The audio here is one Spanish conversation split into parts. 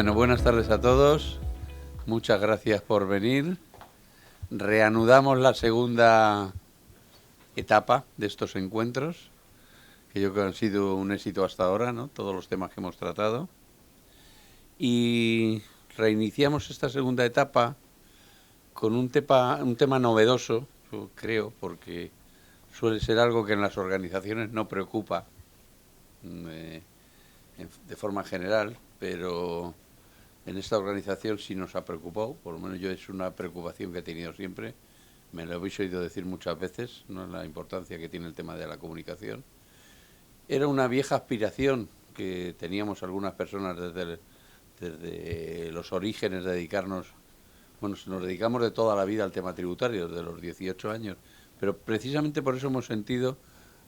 Bueno, buenas tardes a todos. Muchas gracias por venir. Reanudamos la segunda etapa de estos encuentros, que yo creo que han sido un éxito hasta ahora, ¿no? Todos los temas que hemos tratado. Y reiniciamos esta segunda etapa con un tema novedoso, yo creo, porque suele ser algo que en las organizaciones no preocupa de forma general, pero en esta organización sí nos ha preocupado, por lo menos yo es una preocupación que he tenido siempre, me lo habéis oído decir muchas veces, ¿no? La importancia que tiene el tema de la comunicación. Era una vieja aspiración que teníamos algunas personas desde los orígenes de dedicarnos, bueno, nos dedicamos de toda la vida al tema tributario, desde los 18 años, pero precisamente por eso hemos sentido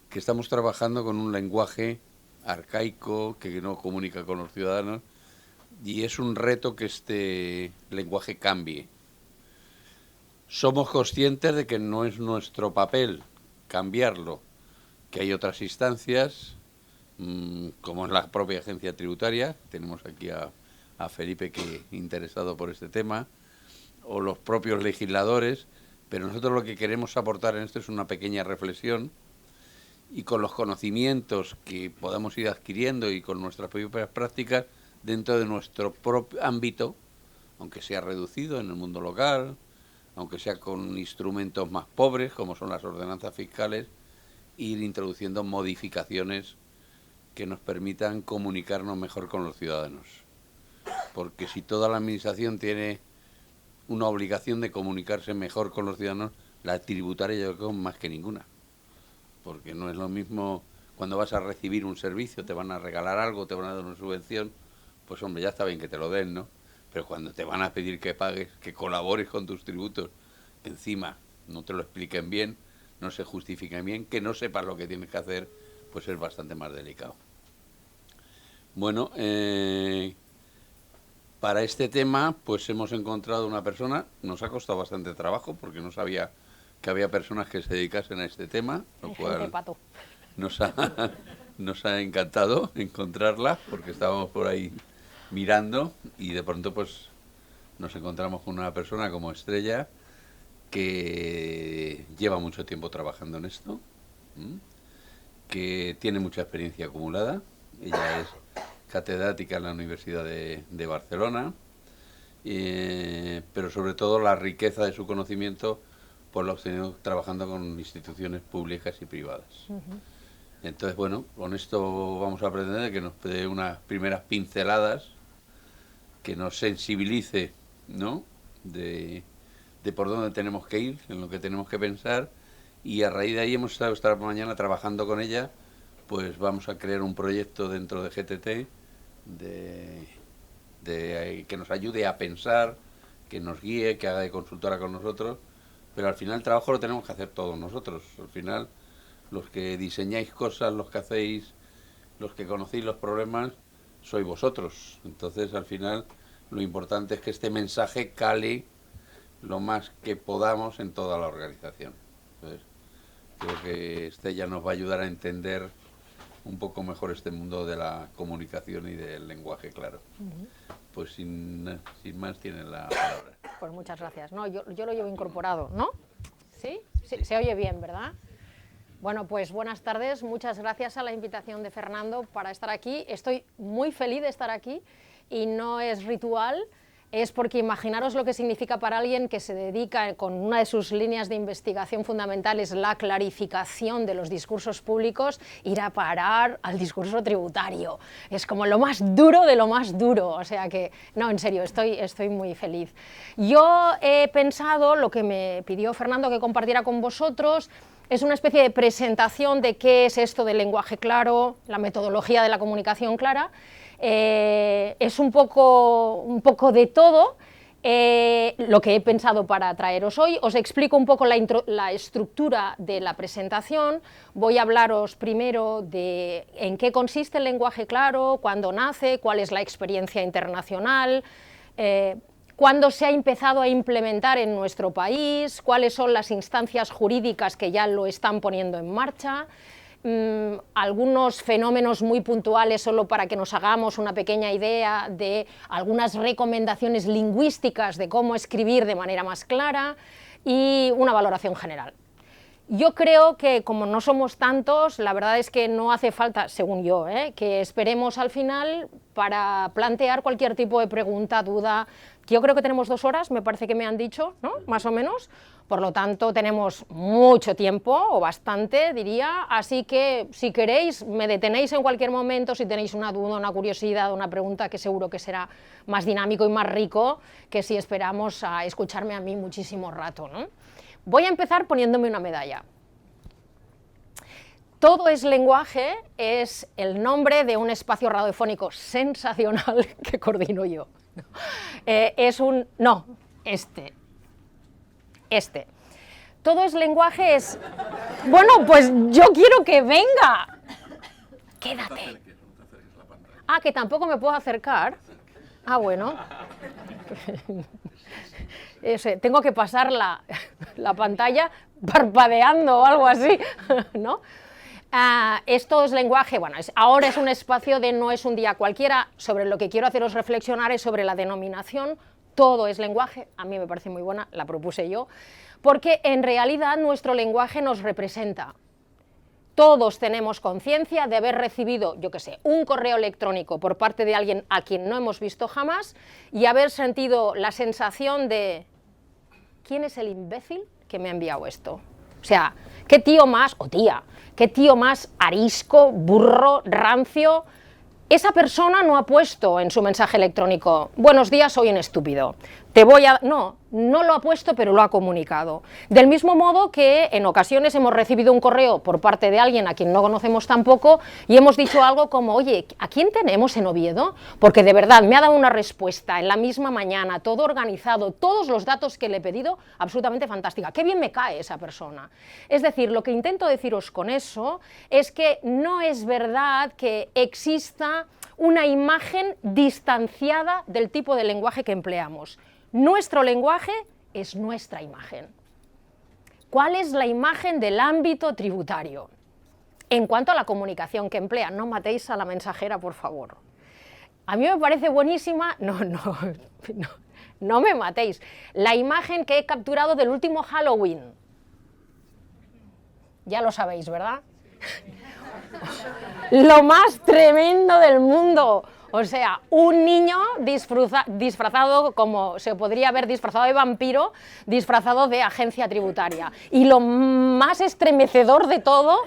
que estamos trabajando con un lenguaje arcaico, que no comunica con los ciudadanos, y es un reto que este lenguaje cambie. Somos conscientes de que no es nuestro papel cambiarlo, que hay otras instancias, como es la propia agencia tributaria, tenemos aquí a Felipe que interesado por este tema, o los propios legisladores, pero nosotros lo que queremos aportar en esto es una pequeña reflexión, y con los conocimientos que podamos ir adquiriendo y con nuestras propias prácticas dentro de nuestro propio ámbito, aunque sea reducido en el mundo local, aunque sea con instrumentos más pobres, como son las ordenanzas fiscales, ir introduciendo modificaciones que nos permitan comunicarnos mejor con los ciudadanos. Porque si toda la administración tiene una obligación de comunicarse mejor con los ciudadanos, la tributaria yo creo más que ninguna. Porque no es lo mismo cuando vas a recibir un servicio, te van a regalar algo, te van a dar una subvención, pues hombre, ya está bien que te lo den, ¿no? Pero cuando te van a pedir que pagues, que colabores con tus tributos, encima no te lo expliquen bien, no se justifiquen bien, que no sepas lo que tienes que hacer, pues es bastante más delicado. Bueno, para este tema, pues hemos encontrado una persona, nos ha costado bastante trabajo, porque no sabía que había personas que se dedicasen a este tema, lo cual nos ha encantado encontrarla, porque estábamos por ahí mirando y de pronto pues nos encontramos con una persona como Estrella que lleva mucho tiempo trabajando en esto, que tiene mucha experiencia acumulada. Ella es catedrática en la Universidad de Barcelona, pero sobre todo la riqueza de su conocimiento pues lo ha obtenido trabajando con instituciones públicas y privadas. Entonces, bueno, con esto vamos a pretender que nos dé unas primeras pinceladas, que nos sensibilice, ¿no?, de por dónde tenemos que ir, en lo que tenemos que pensar, y a raíz de ahí hemos estado esta mañana trabajando con ella, pues vamos a crear un proyecto dentro de GTT que nos ayude a pensar, que nos guíe, que haga de consultora con nosotros, pero al final el trabajo lo tenemos que hacer todos nosotros. Al final, los que diseñáis cosas, los que hacéis, los que conocéis los problemas, sois vosotros. Entonces, al final, lo importante es que este mensaje cale lo más que podamos en toda la organización. Entonces, creo que Estella nos va a ayudar a entender un poco mejor este mundo de la comunicación y del lenguaje claro. Pues sin más, tienen la palabra. Pues muchas gracias. No, yo lo llevo incorporado, ¿no? ¿Sí? Sí, se oye bien, ¿verdad? Bueno, pues buenas tardes. Muchas gracias a la invitación de Fernando para estar aquí. Estoy muy feliz de estar aquí y no es ritual, es porque imaginaros lo que significa para alguien que se dedica, con una de sus líneas de investigación fundamentales, la clarificación de los discursos públicos, ir a parar al discurso tributario. Es como lo más duro de lo más duro, o sea que, no, en serio, estoy muy feliz. Yo he pensado, lo que me pidió Fernando que compartiera con vosotros, es una especie de presentación de qué es esto del lenguaje claro, la metodología de la comunicación clara. Es un poco de todo lo que he pensado para traeros hoy. Os explico un poco la estructura de la presentación. Voy a hablaros primero de en qué consiste el lenguaje claro, cuándo nace, cuál es la experiencia internacional, cuándo se ha empezado a implementar en nuestro país, cuáles son las instancias jurídicas que ya lo están poniendo en marcha. algunos fenómenos muy puntuales solo para que nos hagamos una pequeña idea de algunas recomendaciones lingüísticas de cómo escribir de manera más clara y una valoración general. Yo creo que como no somos tantos, la verdad es que no hace falta, según yo, que esperemos al final para plantear cualquier tipo de pregunta, duda. Yo creo que tenemos 2 horas, me parece que me han dicho, ¿no? Más o menos. Por lo tanto, tenemos mucho tiempo, o bastante, diría, así que si queréis, me detenéis en cualquier momento, si tenéis una duda, una curiosidad, una pregunta, que seguro que será más dinámico y más rico que si esperamos a escucharme a mí muchísimo rato, ¿no? Voy a empezar poniéndome una medalla. Todo es lenguaje es el nombre de un espacio radiofónico sensacional que coordino yo. Este. Todo es lenguaje es... Bueno, pues yo quiero que venga. Quédate. Ah, que tampoco me puedo acercar. Ah, bueno. Tengo que pasar la pantalla parpadeando o algo así, ¿no? Esto es lenguaje, bueno, ahora es un espacio de no es un día cualquiera. Sobre lo que quiero haceros reflexionar es sobre la denominación. Todo es lenguaje, a mí me parece muy buena, la propuse yo, porque en realidad nuestro lenguaje nos representa. Todos tenemos conciencia de haber recibido, yo qué sé, un correo electrónico por parte de alguien a quien no hemos visto jamás y haber sentido la sensación de ¿quién es el imbécil que me ha enviado esto? O sea, qué tío más, o tía, qué tío más arisco, burro, rancio. Esa persona no ha puesto en su mensaje electrónico, buenos días, soy un estúpido. No lo ha puesto, pero lo ha comunicado. Del mismo modo que en ocasiones hemos recibido un correo por parte de alguien a quien no conocemos tampoco y hemos dicho algo como, oye, ¿a quién tenemos en Oviedo? Porque de verdad me ha dado una respuesta en la misma mañana, todo organizado, todos los datos que le he pedido, absolutamente fantástica. Qué bien me cae esa persona. Es decir, lo que intento deciros con eso es que no es verdad que exista una imagen distanciada del tipo de lenguaje que empleamos. Nuestro lenguaje es nuestra imagen. ¿Cuál es la imagen del ámbito tributario? En cuanto a la comunicación que emplea, no matéis a la mensajera, por favor. A mí me parece buenísima, no me matéis, la imagen que he capturado del último Halloween. Ya lo sabéis, ¿verdad? Lo más tremendo del mundo. O sea, un niño disfrazado, como se podría haber disfrazado de vampiro, disfrazado de agencia tributaria. Y lo más estremecedor de todo,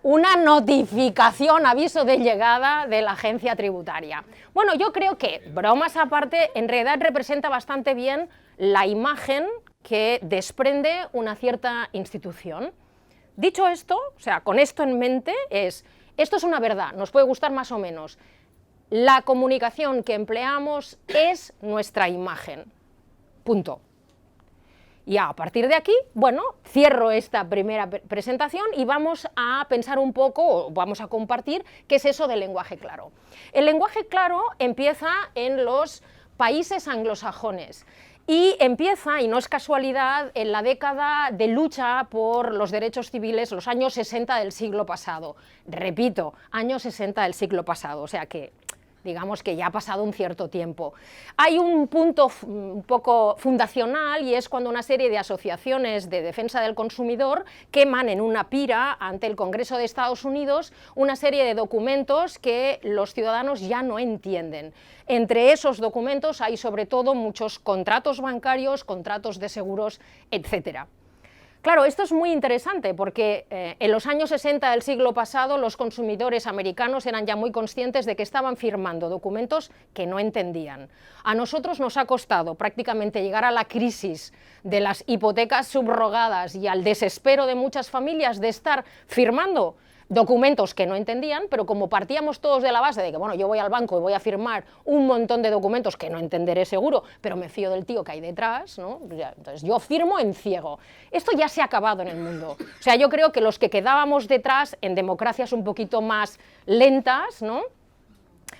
una notificación, aviso de llegada de la agencia tributaria. Bueno, yo creo que, bromas aparte, en realidad representa bastante bien la imagen que desprende una cierta institución. Dicho esto, o sea, con esto en mente, esto es una verdad, nos puede gustar más o menos. La comunicación que empleamos es nuestra imagen. Punto. Y a partir de aquí, bueno, cierro esta primera presentación y vamos a pensar un poco, o vamos a compartir, qué es eso del lenguaje claro. El lenguaje claro empieza en los países anglosajones. Y empieza, y no es casualidad, en la década de lucha por los derechos civiles, los años 60 del siglo pasado. Repito, años 60 del siglo pasado, o sea que digamos que ya ha pasado un cierto tiempo. Hay un punto un poco fundacional y es cuando una serie de asociaciones de defensa del consumidor queman en una pira ante el Congreso de Estados Unidos una serie de documentos que los ciudadanos ya no entienden. Entre esos documentos hay sobre todo muchos contratos bancarios, contratos de seguros, etcétera. Claro, esto es muy interesante porque en los años 60 del siglo pasado los consumidores americanos eran ya muy conscientes de que estaban firmando documentos que no entendían. A nosotros nos ha costado prácticamente llegar a la crisis de las hipotecas subrogadas y al desespero de muchas familias de estar firmando documentos que no entendían, pero como partíamos todos de la base de que, bueno, yo voy al banco y voy a firmar un montón de documentos que no entenderé seguro, pero me fío del tío que hay detrás, ¿no? Entonces yo firmo en ciego. Esto ya se ha acabado en el mundo. O sea, yo creo que los que quedábamos detrás en democracias un poquito más lentas, ¿no?,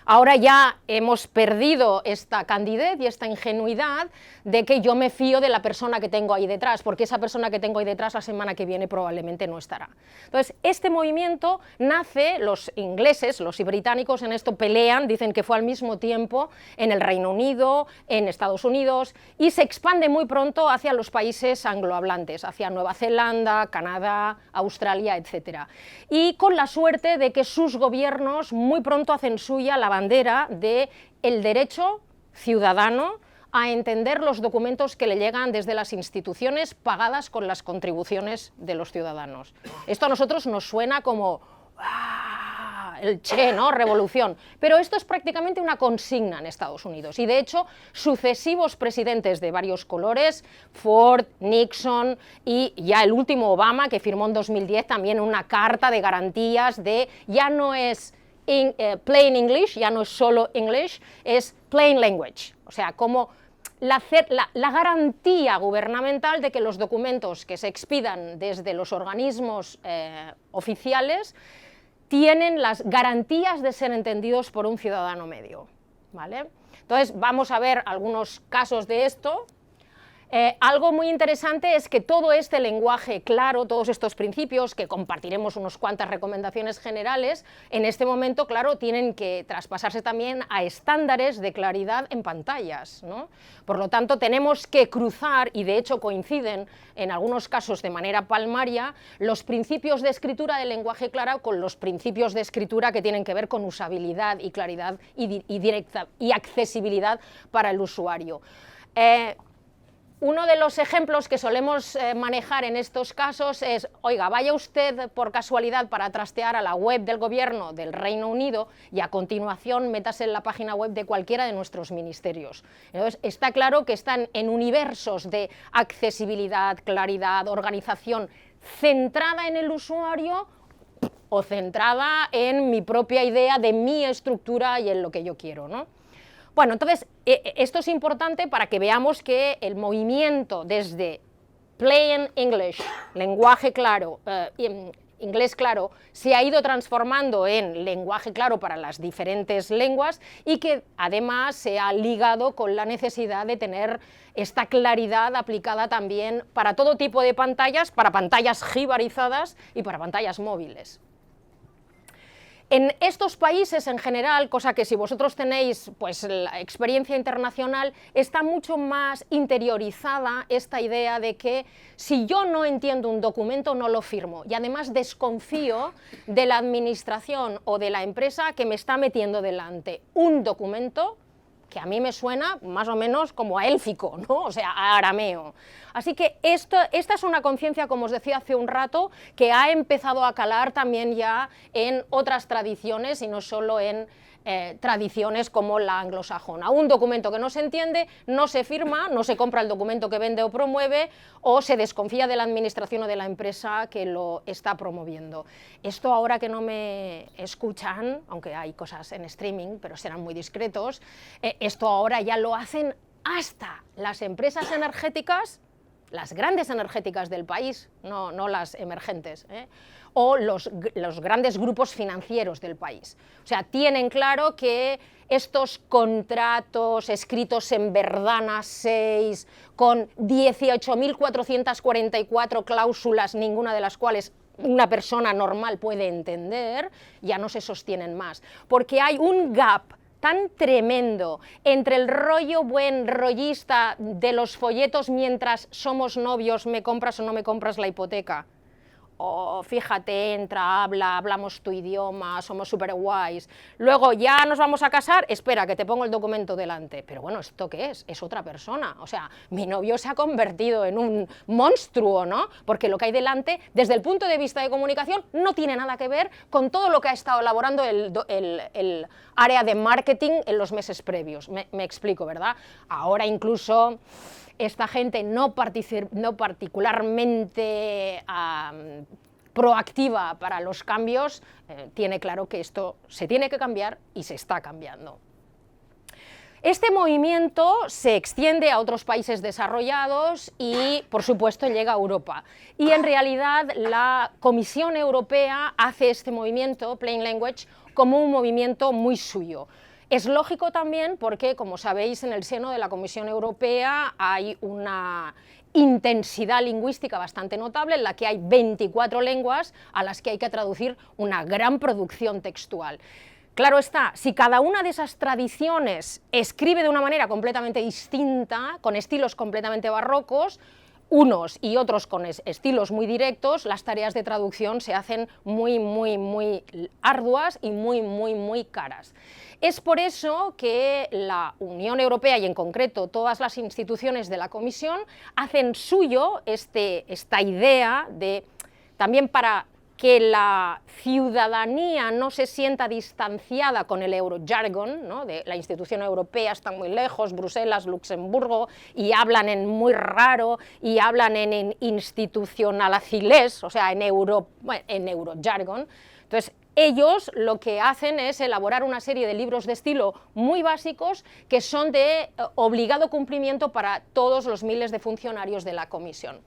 Ahora ya hemos perdido esta candidez y esta ingenuidad de que yo me fío de la persona que tengo ahí detrás, porque esa persona que tengo ahí detrás la semana que viene probablemente no estará. Entonces, este movimiento nace, los ingleses, los británicos en esto pelean, dicen que fue al mismo tiempo en el Reino Unido, en Estados Unidos, y se expande muy pronto hacia los países anglohablantes, hacia Nueva Zelanda, Canadá, Australia, etc. Y con la suerte de que sus gobiernos muy pronto hacen suya la bandera del derecho ciudadano a entender los documentos que le llegan desde las instituciones pagadas con las contribuciones de los ciudadanos. Esto a nosotros nos suena como el Che, ¿no? Revolución, pero esto es prácticamente una consigna en Estados Unidos y de hecho sucesivos presidentes de varios colores, Ford, Nixon y ya el último Obama, que firmó en 2010 también una carta de garantías de ya no es plain English, ya no es solo English, es plain language, o sea, como la garantía gubernamental de que los documentos que se expidan desde los organismos oficiales tienen las garantías de ser entendidos por un ciudadano medio, ¿vale? Entonces, vamos a ver algunos casos de esto. Algo muy interesante es que todo este lenguaje claro, todos estos principios, que compartiremos unas cuantas recomendaciones generales, en este momento, claro, tienen que traspasarse también a estándares de claridad en pantallas, ¿no? Por lo tanto, tenemos que cruzar, y de hecho coinciden en algunos casos de manera palmaria, los principios de escritura del lenguaje claro con los principios de escritura que tienen que ver con usabilidad y claridad y accesibilidad para el usuario. Uno de los ejemplos que solemos manejar en estos casos es, oiga, vaya usted por casualidad para trastear a la web del gobierno del Reino Unido y a continuación métase en la página web de cualquiera de nuestros ministerios. Entonces, está claro que están en universos de accesibilidad, claridad, organización centrada en el usuario o centrada en mi propia idea de mi estructura y en lo que yo quiero, ¿no? Bueno, entonces, esto es importante para que veamos que el movimiento desde plain English, lenguaje claro, inglés claro, se ha ido transformando en lenguaje claro para las diferentes lenguas y que además se ha ligado con la necesidad de tener esta claridad aplicada también para todo tipo de pantallas, para pantallas jibarizadas y para pantallas móviles. En estos países en general, cosa que si vosotros tenéis pues, la experiencia internacional, está mucho más interiorizada esta idea de que si yo no entiendo un documento no lo firmo y además desconfío de la administración o de la empresa que me está metiendo delante un documento que a mí me suena más o menos como a élfico, ¿no? O sea, a arameo. Así que esta es una conciencia, como os decía hace un rato, que ha empezado a calar también ya en otras tradiciones y no solo en tradiciones como la anglosajona. Un documento que no se entiende, no se firma, no se compra el documento que vende o promueve, o se desconfía de la administración o de la empresa que lo está promoviendo. Esto ahora que no me escuchan, aunque hay cosas en streaming, pero serán muy discretos, esto ahora ya lo hacen hasta las empresas energéticas, las grandes energéticas del país, no las emergentes, o los grandes grupos financieros del país. O sea, tienen claro que estos contratos escritos en Verdana 6, con 18.444 cláusulas, ninguna de las cuales una persona normal puede entender, ya no se sostienen más, porque hay un gap tan tremendo entre el rollo buen rollista de los folletos mientras somos novios, me compras o no me compras la hipoteca, o fíjate, entra, habla, hablamos tu idioma, somos súper guays, luego ya nos vamos a casar, espera que te pongo el documento delante, pero bueno, ¿esto qué es? Es otra persona, o sea, mi novio se ha convertido en un monstruo, ¿no? Porque lo que hay delante, desde el punto de vista de comunicación, no tiene nada que ver con todo lo que ha estado elaborando el área de marketing en los meses previos, me explico, ¿verdad? Ahora incluso esta gente no particularmente proactiva para los cambios, tiene claro que esto se tiene que cambiar y se está cambiando. Este movimiento se extiende a otros países desarrollados y, por supuesto, llega a Europa. Y en realidad la Comisión Europea hace este movimiento, Plain Language, como un movimiento muy suyo. Es lógico también porque, como sabéis, en el seno de la Comisión Europea hay una intensidad lingüística bastante notable en la que hay 24 lenguas a las que hay que traducir una gran producción textual. Claro está, si cada una de esas tradiciones escribe de una manera completamente distinta, con estilos completamente barrocos, unos y otros con estilos muy directos, las tareas de traducción se hacen muy arduas y muy caras. Es por eso que la Unión Europea y en concreto todas las instituciones de la Comisión hacen suyo esta idea de, también para que la ciudadanía no se sienta distanciada con el eurojargon, ¿no? De la institución europea está muy lejos, Bruselas, Luxemburgo, y hablan en muy raro, y hablan en institucionalacilés, o sea, en eurojargon. Entonces, ellos lo que hacen es elaborar una serie de libros de estilo muy básicos que son de obligado cumplimiento para todos los miles de funcionarios de la Comisión.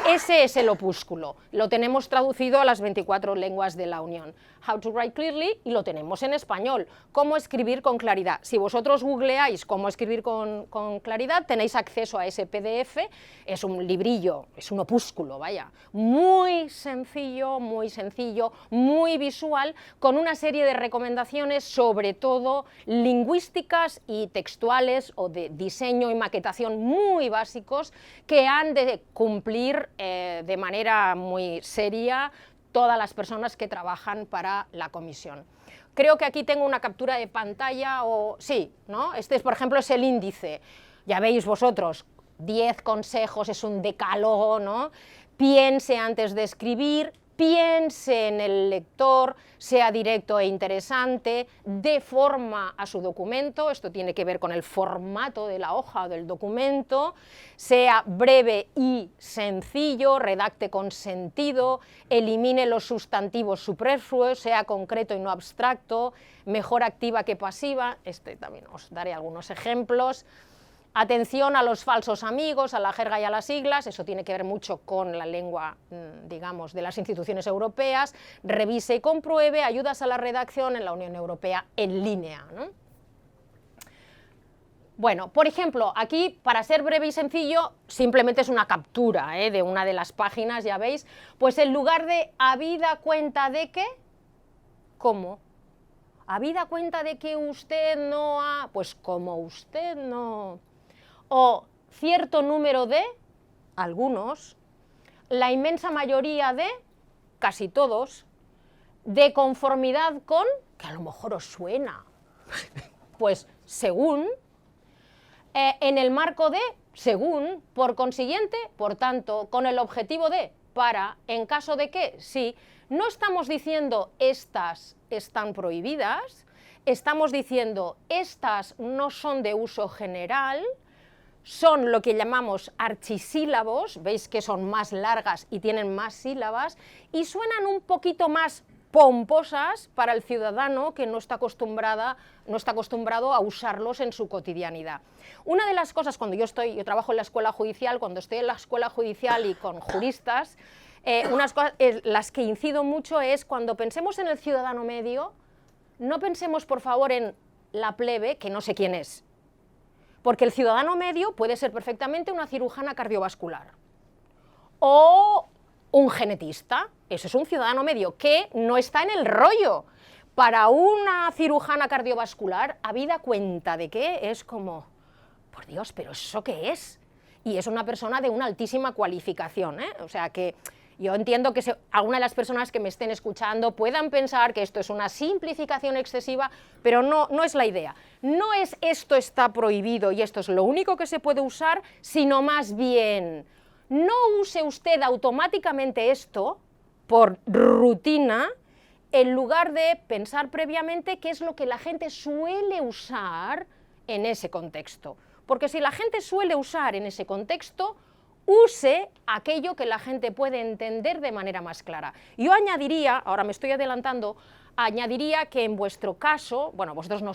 Ese es el opúsculo, lo tenemos traducido a las 24 lenguas de la Unión. How to write clearly, y lo tenemos en español, cómo escribir con claridad. Si vosotros googleáis cómo escribir con claridad, tenéis acceso a ese PDF, es un librillo, es un opúsculo, vaya, muy sencillo, muy visual, con una serie de recomendaciones, sobre todo lingüísticas y textuales o de diseño y maquetación muy básicos que han de cumplir de manera muy seria todas las personas que trabajan para la Comisión. Creo que aquí tengo una captura de pantalla, o sí, ¿no? Este, por ejemplo, es el índice. Ya veis vosotros, 10 consejos, es un decálogo, ¿no? Piense antes de escribir, piense en el lector, sea directo e interesante, dé forma a su documento, esto tiene que ver con el formato de la hoja o del documento, sea breve y sencillo, redacte con sentido, elimine los sustantivos superfluos, sea concreto y no abstracto, mejor activa que pasiva, también os daré algunos ejemplos. Atención a los falsos amigos, a la jerga y a las siglas, eso tiene que ver mucho con la lengua, digamos, de las instituciones europeas. Revise y compruebe, ayudas a la redacción en la Unión Europea en línea, ¿no? Bueno, por ejemplo, aquí, para ser breve y sencillo, simplemente es una captura de una de las páginas, ya veis, pues en lugar de habida cuenta de que, ¿cómo? Habida cuenta de que usted no ha, pues como usted no, o cierto número de, algunos, la inmensa mayoría de, casi todos, de conformidad con, que a lo mejor os suena, pues según, en el marco de, según, por consiguiente, por tanto, con el objetivo de, para, en caso de que, sí, no estamos diciendo estas están prohibidas, estamos diciendo estas no son de uso general, son lo que llamamos archisílabos, veis que son más largas y tienen más sílabas, y suenan un poquito más pomposas para el ciudadano que no está acostumbrado a usarlos en su cotidianidad. Una de las cosas, cuando yo trabajo en la escuela judicial, cuando estoy en la escuela judicial y con juristas, unas cosas las que incido mucho es cuando pensemos en el ciudadano medio, no pensemos por favor en la plebe, que no sé quién es, porque el ciudadano medio puede ser perfectamente una cirujana cardiovascular o un genetista, eso es un ciudadano medio que no está en el rollo. Para una cirujana cardiovascular, habida cuenta de que es como, por Dios, pero ¿eso qué es? Y es una persona de una altísima cualificación, o sea que yo entiendo que algunas de las personas que me estén escuchando puedan pensar que esto es una simplificación excesiva, pero no es la idea. No es esto está prohibido y esto es lo único que se puede usar, sino más bien, no use usted automáticamente esto por rutina, en lugar de pensar previamente qué es lo que la gente suele usar en ese contexto. Porque si la gente suele usar en ese contexto, use aquello que la gente puede entender de manera más clara. Yo añadiría, ahora me estoy adelantando, añadiría que en vuestro caso, bueno, vosotros no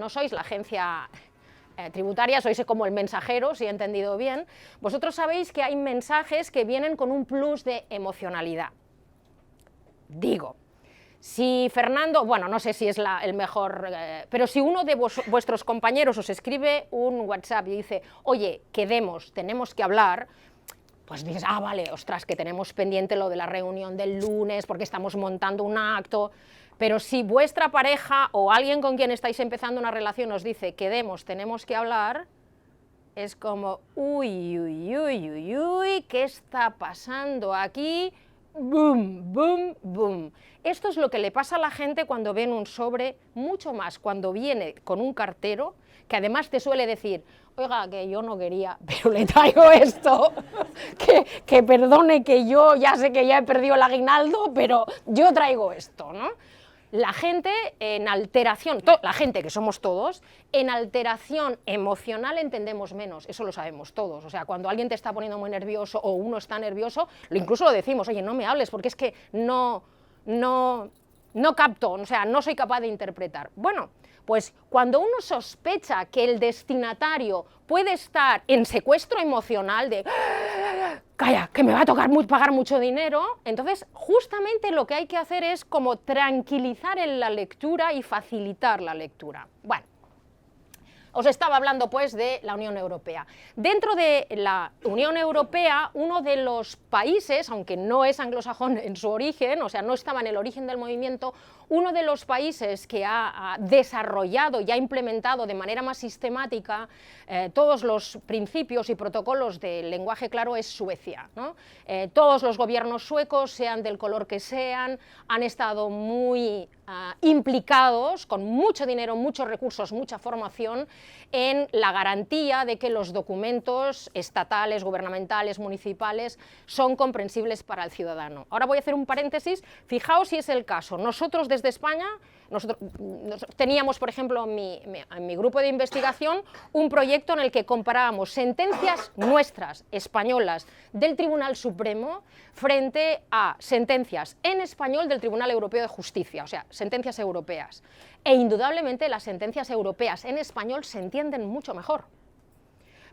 sois la agencia tributaria, sois como el mensajero, si he entendido bien, vosotros sabéis que hay mensajes que vienen con un plus de emocionalidad. Digo, Si Fernando, bueno, no sé si es el mejor, pero si uno de vuestros compañeros os escribe un WhatsApp y dice, oye, quedemos, tenemos que hablar, pues dices, ah, vale, ostras, que tenemos pendiente lo de la reunión del lunes porque estamos montando un acto. Pero si vuestra pareja o alguien con quien estáis empezando una relación os dice, quedemos, tenemos que hablar, es como, uy, uy, uy, uy, uy, ¿qué está pasando aquí? Boom, boom, boom. Esto es lo que le pasa a la gente cuando ven un sobre, mucho más cuando viene con un cartero, que además te suele decir, oiga, que yo no quería, pero le traigo esto, que perdone que yo ya sé que ya he perdido el aguinaldo, pero yo traigo esto, ¿no? La gente en alteración, la gente que somos todos, en alteración emocional entendemos menos, eso lo sabemos todos. O sea, cuando alguien te está poniendo muy nervioso o uno está nervioso, incluso lo decimos, oye, no me hables porque es que no capto, o sea, no soy capaz de interpretar. Bueno, pues cuando uno sospecha que el destinatario puede estar en secuestro emocional de calla, que me va a tocar pagar mucho dinero, entonces justamente lo que hay que hacer es como tranquilizar en la lectura y facilitar la lectura. Bueno, os estaba hablando pues de la Unión Europea. Dentro de la Unión Europea, uno de los países, aunque no es anglosajón en su origen, o sea, no estaba en el origen del movimiento, uno de los países que ha desarrollado y ha implementado de manera más sistemática todos los principios y protocolos del lenguaje claro es Suecia, ¿no? Todos los gobiernos suecos, sean del color que sean, han estado muy implicados, con mucho dinero, muchos recursos, mucha formación, en la garantía de que los documentos estatales, gubernamentales, municipales, son comprensibles para el ciudadano. Ahora voy a hacer un paréntesis, fijaos si es el caso. Nosotros desde España, teníamos, por ejemplo, en mi grupo de investigación, un proyecto en el que comparábamos sentencias nuestras, españolas, del Tribunal Supremo, frente a sentencias en español del Tribunal Europeo de Justicia, o sea, sentencias europeas. E indudablemente las sentencias europeas en español se entienden mucho mejor.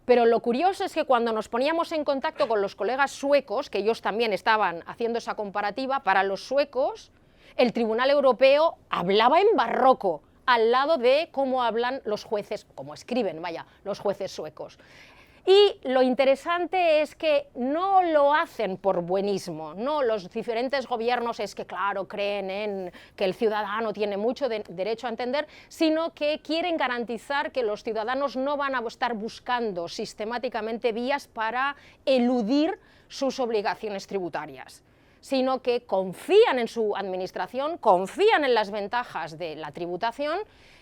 Pero lo curioso es que cuando nos poníamos en contacto con los colegas suecos, que ellos también estaban haciendo esa comparativa, para los suecos el Tribunal Europeo hablaba en barroco, al lado de cómo hablan los jueces, cómo escriben, vaya, los jueces suecos. Y lo interesante es que no lo hacen por buenismo, no, los diferentes gobiernos es que, claro, creen en que el ciudadano tiene mucho derecho a entender, sino que quieren garantizar que los ciudadanos no van a estar buscando sistemáticamente vías para eludir sus obligaciones tributarias, sino que confían en su administración, confían en las ventajas de la tributación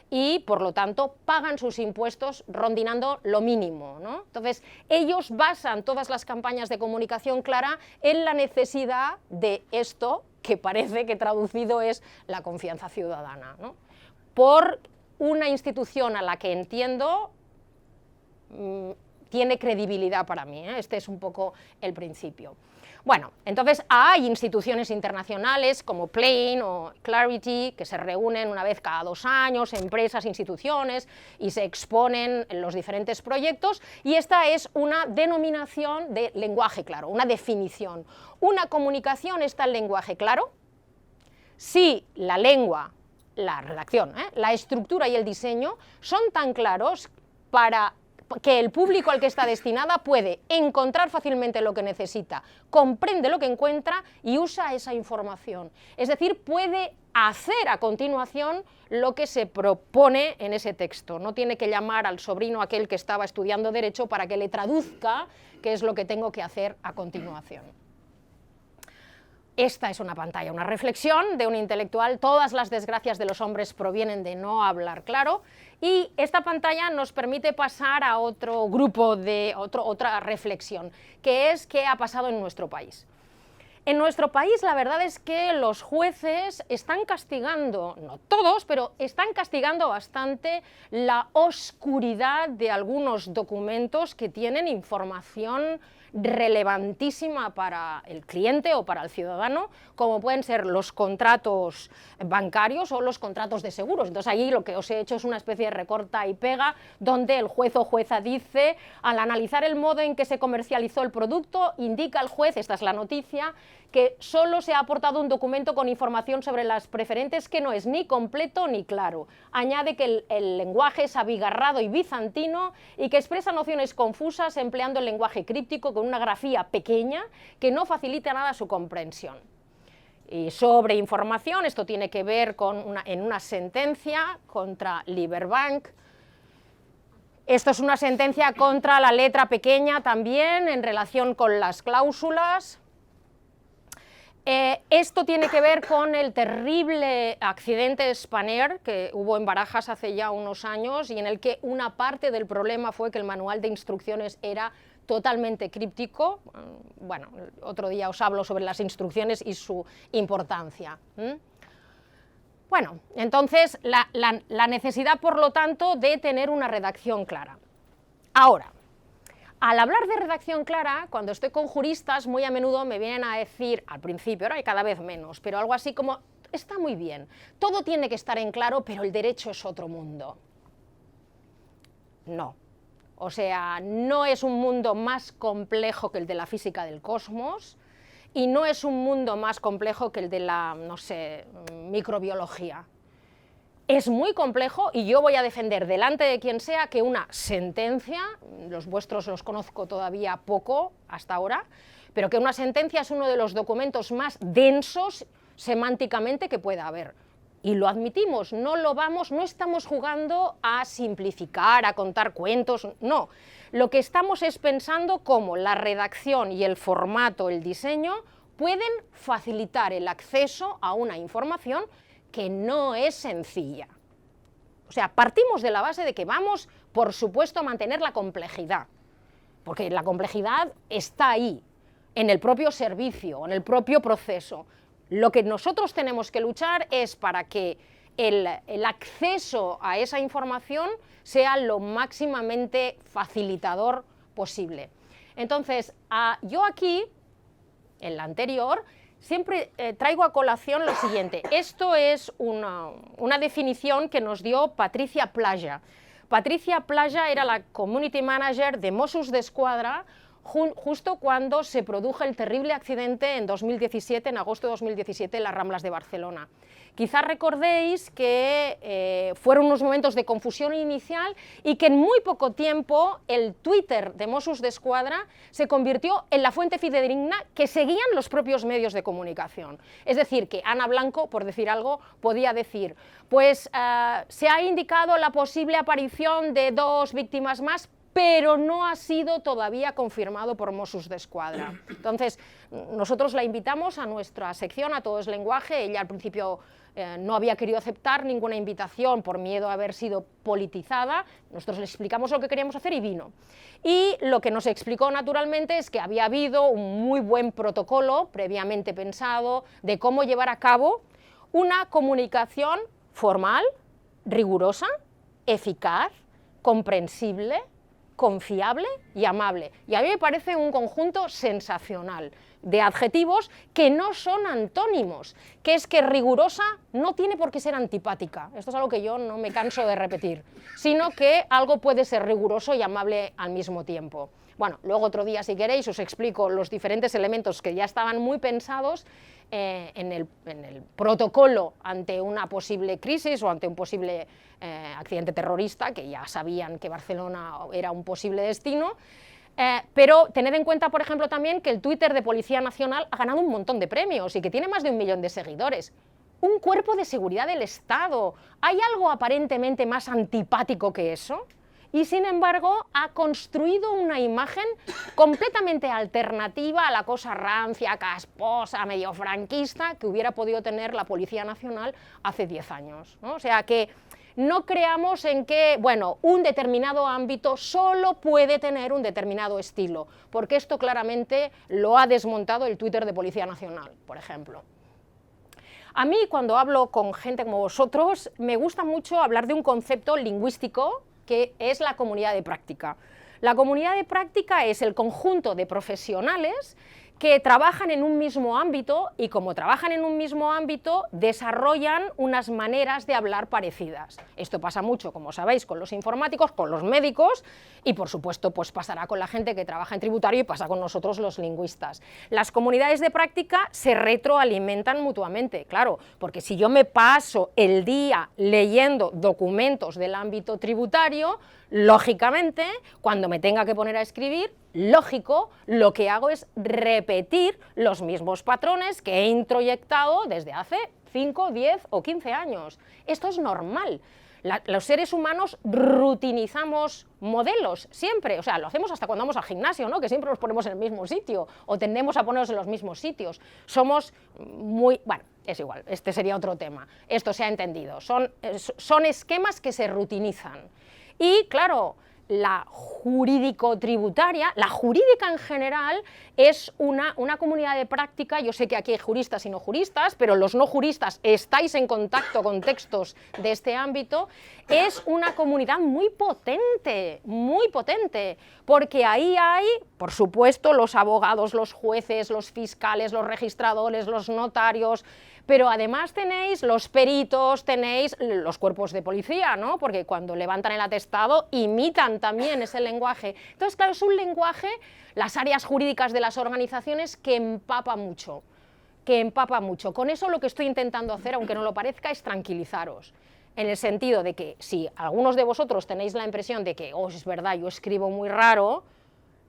y, por lo tanto, pagan sus impuestos rondinando lo mínimo, ¿no? Entonces, ellos basan todas las campañas de comunicación clara en la necesidad de esto, que parece que traducido es la confianza ciudadana, ¿no? Por una institución a la que entiendo tiene credibilidad para mí, ¿eh? Este es un poco el principio. Bueno, entonces hay instituciones internacionales como Plain o Clarity que se reúnen una vez cada 2 años, empresas, instituciones, y se exponen en los diferentes proyectos, y esta es una denominación de lenguaje claro, una definición. Una comunicación está en lenguaje claro si la lengua, la redacción, la estructura y el diseño son tan claros para que el público al que está destinada puede encontrar fácilmente lo que necesita, comprende lo que encuentra y usa esa información. Es decir, puede hacer a continuación lo que se propone en ese texto. No tiene que llamar al sobrino aquel que estaba estudiando Derecho para que le traduzca qué es lo que tengo que hacer a continuación. Esta es una pantalla, una reflexión de un intelectual. Todas las desgracias de los hombres provienen de no hablar claro, y esta pantalla nos permite pasar a otro grupo de otra reflexión, que es qué ha pasado en nuestro país. En nuestro país la verdad es que los jueces están castigando, no todos, pero están castigando bastante la oscuridad de algunos documentos que tienen información relevantísima para el cliente o para el ciudadano, como pueden ser los contratos bancarios o los contratos de seguros. Entonces ahí lo que os he hecho es una especie de recorta y pega, donde el juez o jueza dice, al analizar el modo en que se comercializó el producto, indica al juez, esta es la noticia, que solo se ha aportado un documento con información sobre las preferentes que no es ni completo ni claro. Añade que el lenguaje es abigarrado y bizantino y que expresa nociones confusas empleando el lenguaje críptico con una grafía pequeña que no facilita nada su comprensión. Y sobre información, esto tiene que ver en una sentencia contra Liberbank. Esto es una sentencia contra la letra pequeña también en relación con las cláusulas. Esto tiene que ver con el terrible accidente Spanair que hubo en Barajas hace ya unos años y en el que una parte del problema fue que el manual de instrucciones era totalmente críptico. Bueno, otro día os hablo sobre las instrucciones y su importancia. Bueno, entonces la necesidad, por lo tanto, de tener una redacción clara. Ahora, al hablar de redacción clara, cuando estoy con juristas, muy a menudo me vienen a decir, al principio, ahora hay cada vez menos, pero algo así como, está muy bien, todo tiene que estar en claro, pero el derecho es otro mundo. No. O sea, no es un mundo más complejo que el de la física del cosmos y no es un mundo más complejo que el de la, no sé, microbiología. Es muy complejo y yo voy a defender delante de quien sea que una sentencia, los vuestros los conozco todavía poco hasta ahora, pero que una sentencia es uno de los documentos más densos semánticamente que pueda haber. Y lo admitimos, no estamos jugando a simplificar, a contar cuentos, no. Lo que estamos es pensando cómo la redacción y el formato, el diseño, pueden facilitar el acceso a una información que no es sencilla. O sea, partimos de la base de que vamos, por supuesto, a mantener la complejidad, porque la complejidad está ahí, en el propio servicio, en el propio proceso. Lo que nosotros tenemos que luchar es para que el acceso a esa información sea lo máximamente facilitador posible. Entonces, yo aquí, en la anterior, siempre traigo a colación lo siguiente. Esto es una definición que nos dio Patricia Plaja. Patricia Plaja era la Community Manager de Mossos d'Esquadra justo cuando se produjo el terrible accidente en 2017, en agosto de 2017, en las Ramblas de Barcelona. Quizás recordéis que fueron unos momentos de confusión inicial y que en muy poco tiempo el Twitter de Mossos d'Esquadra se convirtió en la fuente fidedigna que seguían los propios medios de comunicación. Es decir, que Ana Blanco, por decir algo, podía decir, pues se ha indicado la posible aparición de 2 víctimas más, pero no ha sido todavía confirmado por Mossos d'Esquadra. Entonces, nosotros la invitamos a nuestra sección, A Todo es Lenguaje. Ella al principio no había querido aceptar ninguna invitación por miedo a haber sido politizada. Nosotros le explicamos lo que queríamos hacer y vino. Y lo que nos explicó naturalmente es que había habido un muy buen protocolo previamente pensado de cómo llevar a cabo una comunicación formal, rigurosa, eficaz, comprensible, confiable y amable. Y a mí me parece un conjunto sensacional de adjetivos que no son antónimos, que es que rigurosa no tiene por qué ser antipática. Esto es algo que yo no me canso de repetir, sino que algo puede ser riguroso y amable al mismo tiempo. Bueno, luego otro día, si queréis, os explico los diferentes elementos que ya estaban muy pensados en el protocolo ante una posible crisis o ante un posible accidente terrorista, que ya sabían que Barcelona era un posible destino, pero tened en cuenta, por ejemplo, también que el Twitter de Policía Nacional ha ganado un montón de premios y que tiene más de 1 millón de seguidores. Un cuerpo de seguridad del Estado. ¿Hay algo aparentemente más antipático que eso? Y sin embargo ha construido una imagen completamente alternativa a la cosa rancia, casposa, medio franquista que hubiera podido tener la Policía Nacional hace 10 años, ¿no? O sea que no creamos en que, bueno, un determinado ámbito solo puede tener un determinado estilo, porque esto claramente lo ha desmontado el Twitter de Policía Nacional, por ejemplo. A mí, cuando hablo con gente como vosotros, me gusta mucho hablar de un concepto lingüístico que es la comunidad de práctica. La comunidad de práctica es el conjunto de profesionales que trabajan en un mismo ámbito y como trabajan en un mismo ámbito desarrollan unas maneras de hablar parecidas. Esto pasa mucho, como sabéis, con los informáticos, con los médicos y por supuesto pues pasará con la gente que trabaja en tributario y pasa con nosotros los lingüistas. Las comunidades de práctica se retroalimentan mutuamente, claro, porque si yo me paso el día leyendo documentos del ámbito tributario, lógicamente, cuando me tenga que poner a escribir, lógico, lo que hago es repetir los mismos patrones que he introyectado desde hace 5, 10 o 15 años. Esto es normal. Los seres humanos rutinizamos modelos siempre, o sea, lo hacemos hasta cuando vamos al gimnasio, ¿no? Que siempre nos ponemos en el mismo sitio o tendemos a ponernos en los mismos sitios. Somos muy... bueno, es igual, este sería otro tema. Esto se ha entendido. Son esquemas que se rutinizan. Y claro, la jurídico-tributaria, la jurídica en general, es una comunidad de práctica. Yo sé que aquí hay juristas y no juristas, pero los no juristas estáis en contacto con textos de este ámbito. Es una comunidad muy potente, porque ahí hay, por supuesto, los abogados, los jueces, los fiscales, los registradores, los notarios, pero además tenéis los peritos, tenéis los cuerpos de policía, ¿no? Porque cuando levantan el atestado imitan también ese lenguaje. Entonces, claro, es un lenguaje, las áreas jurídicas de las organizaciones, que empapa mucho. Con eso lo que estoy intentando hacer, aunque no lo parezca, es tranquilizaros. En el sentido de que si algunos de vosotros tenéis la impresión de que, oh, es verdad, yo escribo muy raro,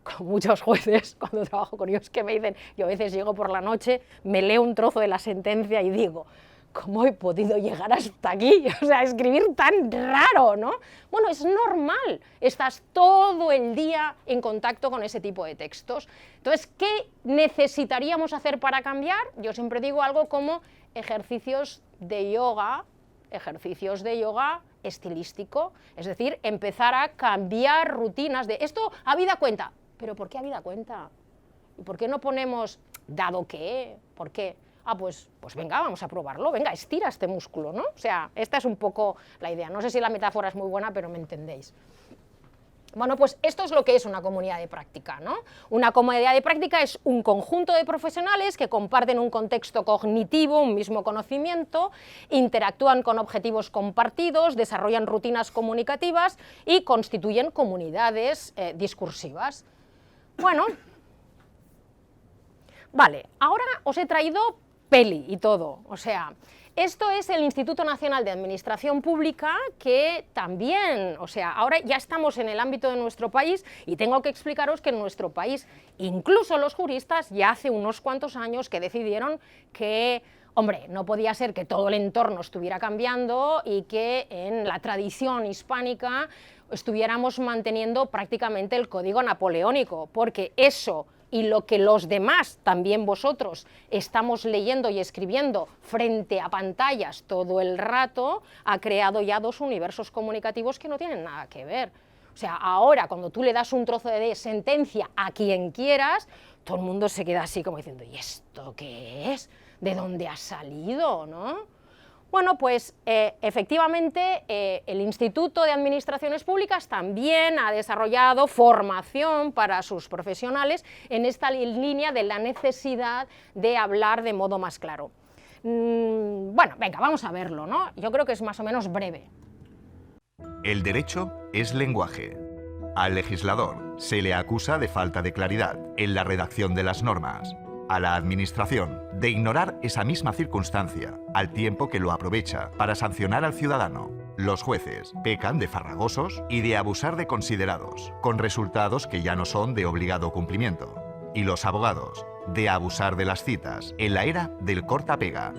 con muchos jueces, cuando trabajo con ellos, que me dicen, yo a veces llego por la noche, me leo un trozo de la sentencia y digo, ¿cómo he podido llegar hasta aquí? O sea, escribir tan raro, ¿no? Bueno, es normal, estás todo el día en contacto con ese tipo de textos. Entonces, ¿qué necesitaríamos hacer para cambiar? Yo siempre digo algo como ejercicios de yoga estilístico, es decir, empezar a cambiar rutinas de esto habida cuenta. ¿Pero por qué habida cuenta? ¿Y por qué no ponemos dado qué? ¿Por qué? Ah, pues venga, vamos a probarlo, venga, estira este músculo, ¿no? O sea, esta es un poco la idea. No sé si la metáfora es muy buena, pero me entendéis. Bueno, pues esto es lo que es una comunidad de práctica, ¿no? Una comunidad de práctica es un conjunto de profesionales que comparten un contexto cognitivo, un mismo conocimiento, interactúan con objetivos compartidos, desarrollan rutinas comunicativas y constituyen comunidades discursivas. Bueno, vale, ahora os he traído peli y todo, o sea, esto es el Instituto Nacional de Administración Pública, que también, o sea, ahora ya estamos en el ámbito de nuestro país y tengo que explicaros que en nuestro país, incluso los juristas, ya hace unos cuantos años que decidieron que, hombre, no podía ser que todo el entorno estuviera cambiando y que en la tradición hispánica estuviéramos manteniendo prácticamente el código napoleónico, porque eso y lo que los demás, también vosotros, estamos leyendo y escribiendo frente a pantallas todo el rato, ha creado ya dos universos comunicativos que no tienen nada que ver. O sea, ahora cuando tú le das un trozo de sentencia a quien quieras, todo el mundo se queda así como diciendo, ¿y esto qué es? ¿De dónde ha salido? ¿No? Bueno, pues efectivamente el Instituto de Administraciones Públicas también ha desarrollado formación para sus profesionales en esta línea de la necesidad de hablar de modo más claro. Bueno, venga, vamos a verlo, ¿no? Yo creo que es más o menos breve. El derecho es lenguaje. Al legislador se le acusa de falta de claridad en la redacción de las normas. A la Administración de ignorar esa misma circunstancia, al tiempo que lo aprovecha para sancionar al ciudadano. Los jueces pecan de farragosos y de abusar de considerados, con resultados que ya no son de obligado cumplimiento. Y los abogados de abusar de las citas en la era del corta-pega.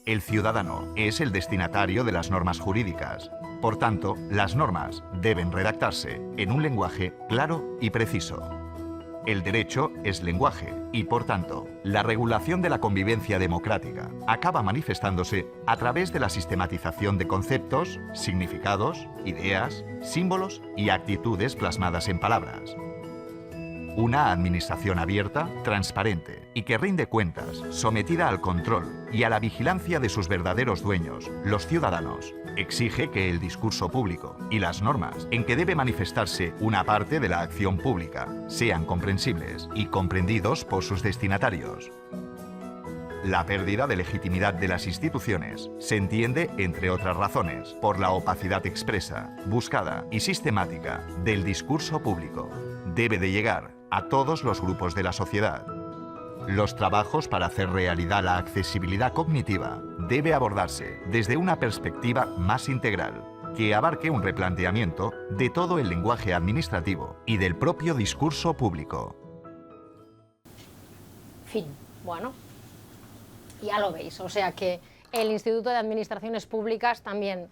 El ciudadano es el destinatario de las normas jurídicas. Por tanto, las normas deben redactarse en un lenguaje claro y preciso. El derecho es lenguaje y, por tanto, la regulación de la convivencia democrática acaba manifestándose a través de la sistematización de conceptos, significados, ideas, símbolos y actitudes plasmadas en palabras. Una administración abierta, transparente y que rinde cuentas, sometida al control y a la vigilancia de sus verdaderos dueños, los ciudadanos, exige que el discurso público y las normas en que debe manifestarse una parte de la acción pública sean comprensibles y comprendidos por sus destinatarios. La pérdida de legitimidad de las instituciones se entiende, entre otras razones, por la opacidad expresa, buscada y sistemática del discurso público. Debe de llegar a todos los grupos de la sociedad. Los trabajos para hacer realidad la accesibilidad cognitiva debe abordarse desde una perspectiva más integral, que abarque un replanteamiento de todo el lenguaje administrativo y del propio discurso público. Fin. Bueno, ya lo veis, o sea que el Instituto de Administraciones Públicas también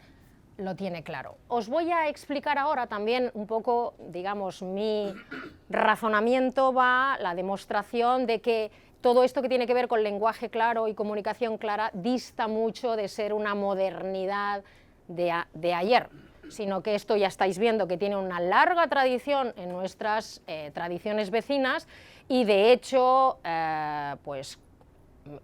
lo tiene claro. Os voy a explicar ahora también un poco, digamos, mi razonamiento va, la demostración de que todo esto que tiene que ver con lenguaje claro y comunicación clara dista mucho de ser una modernidad de ayer, sino que esto ya estáis viendo que tiene una larga tradición en nuestras tradiciones vecinas y de hecho, pues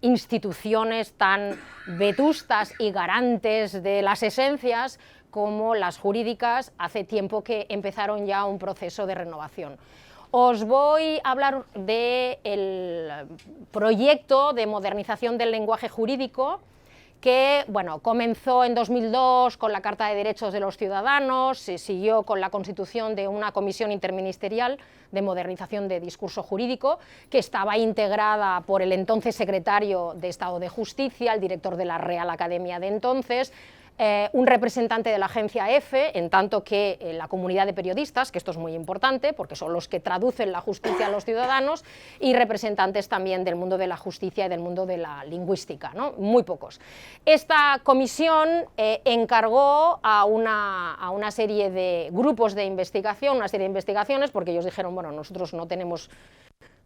instituciones tan vetustas y garantes de las esencias como las jurídicas hace tiempo que empezaron ya un proceso de renovación. Os voy a hablar del proyecto de modernización del lenguaje jurídico que bueno, comenzó en 2002 con la Carta de Derechos de los Ciudadanos, se siguió con la constitución de una comisión interministerial de modernización de discurso jurídico, que estaba integrada por el entonces secretario de Estado de Justicia, el director de la Real Academia de entonces, un representante de la agencia EFE, en tanto que la comunidad de periodistas, que esto es muy importante porque son los que traducen la justicia a los ciudadanos, y representantes también del mundo de la justicia y del mundo de la lingüística, ¿no? Muy pocos. Esta comisión encargó a una serie de grupos de investigación, una serie de investigaciones, porque ellos dijeron, bueno, nosotros no tenemos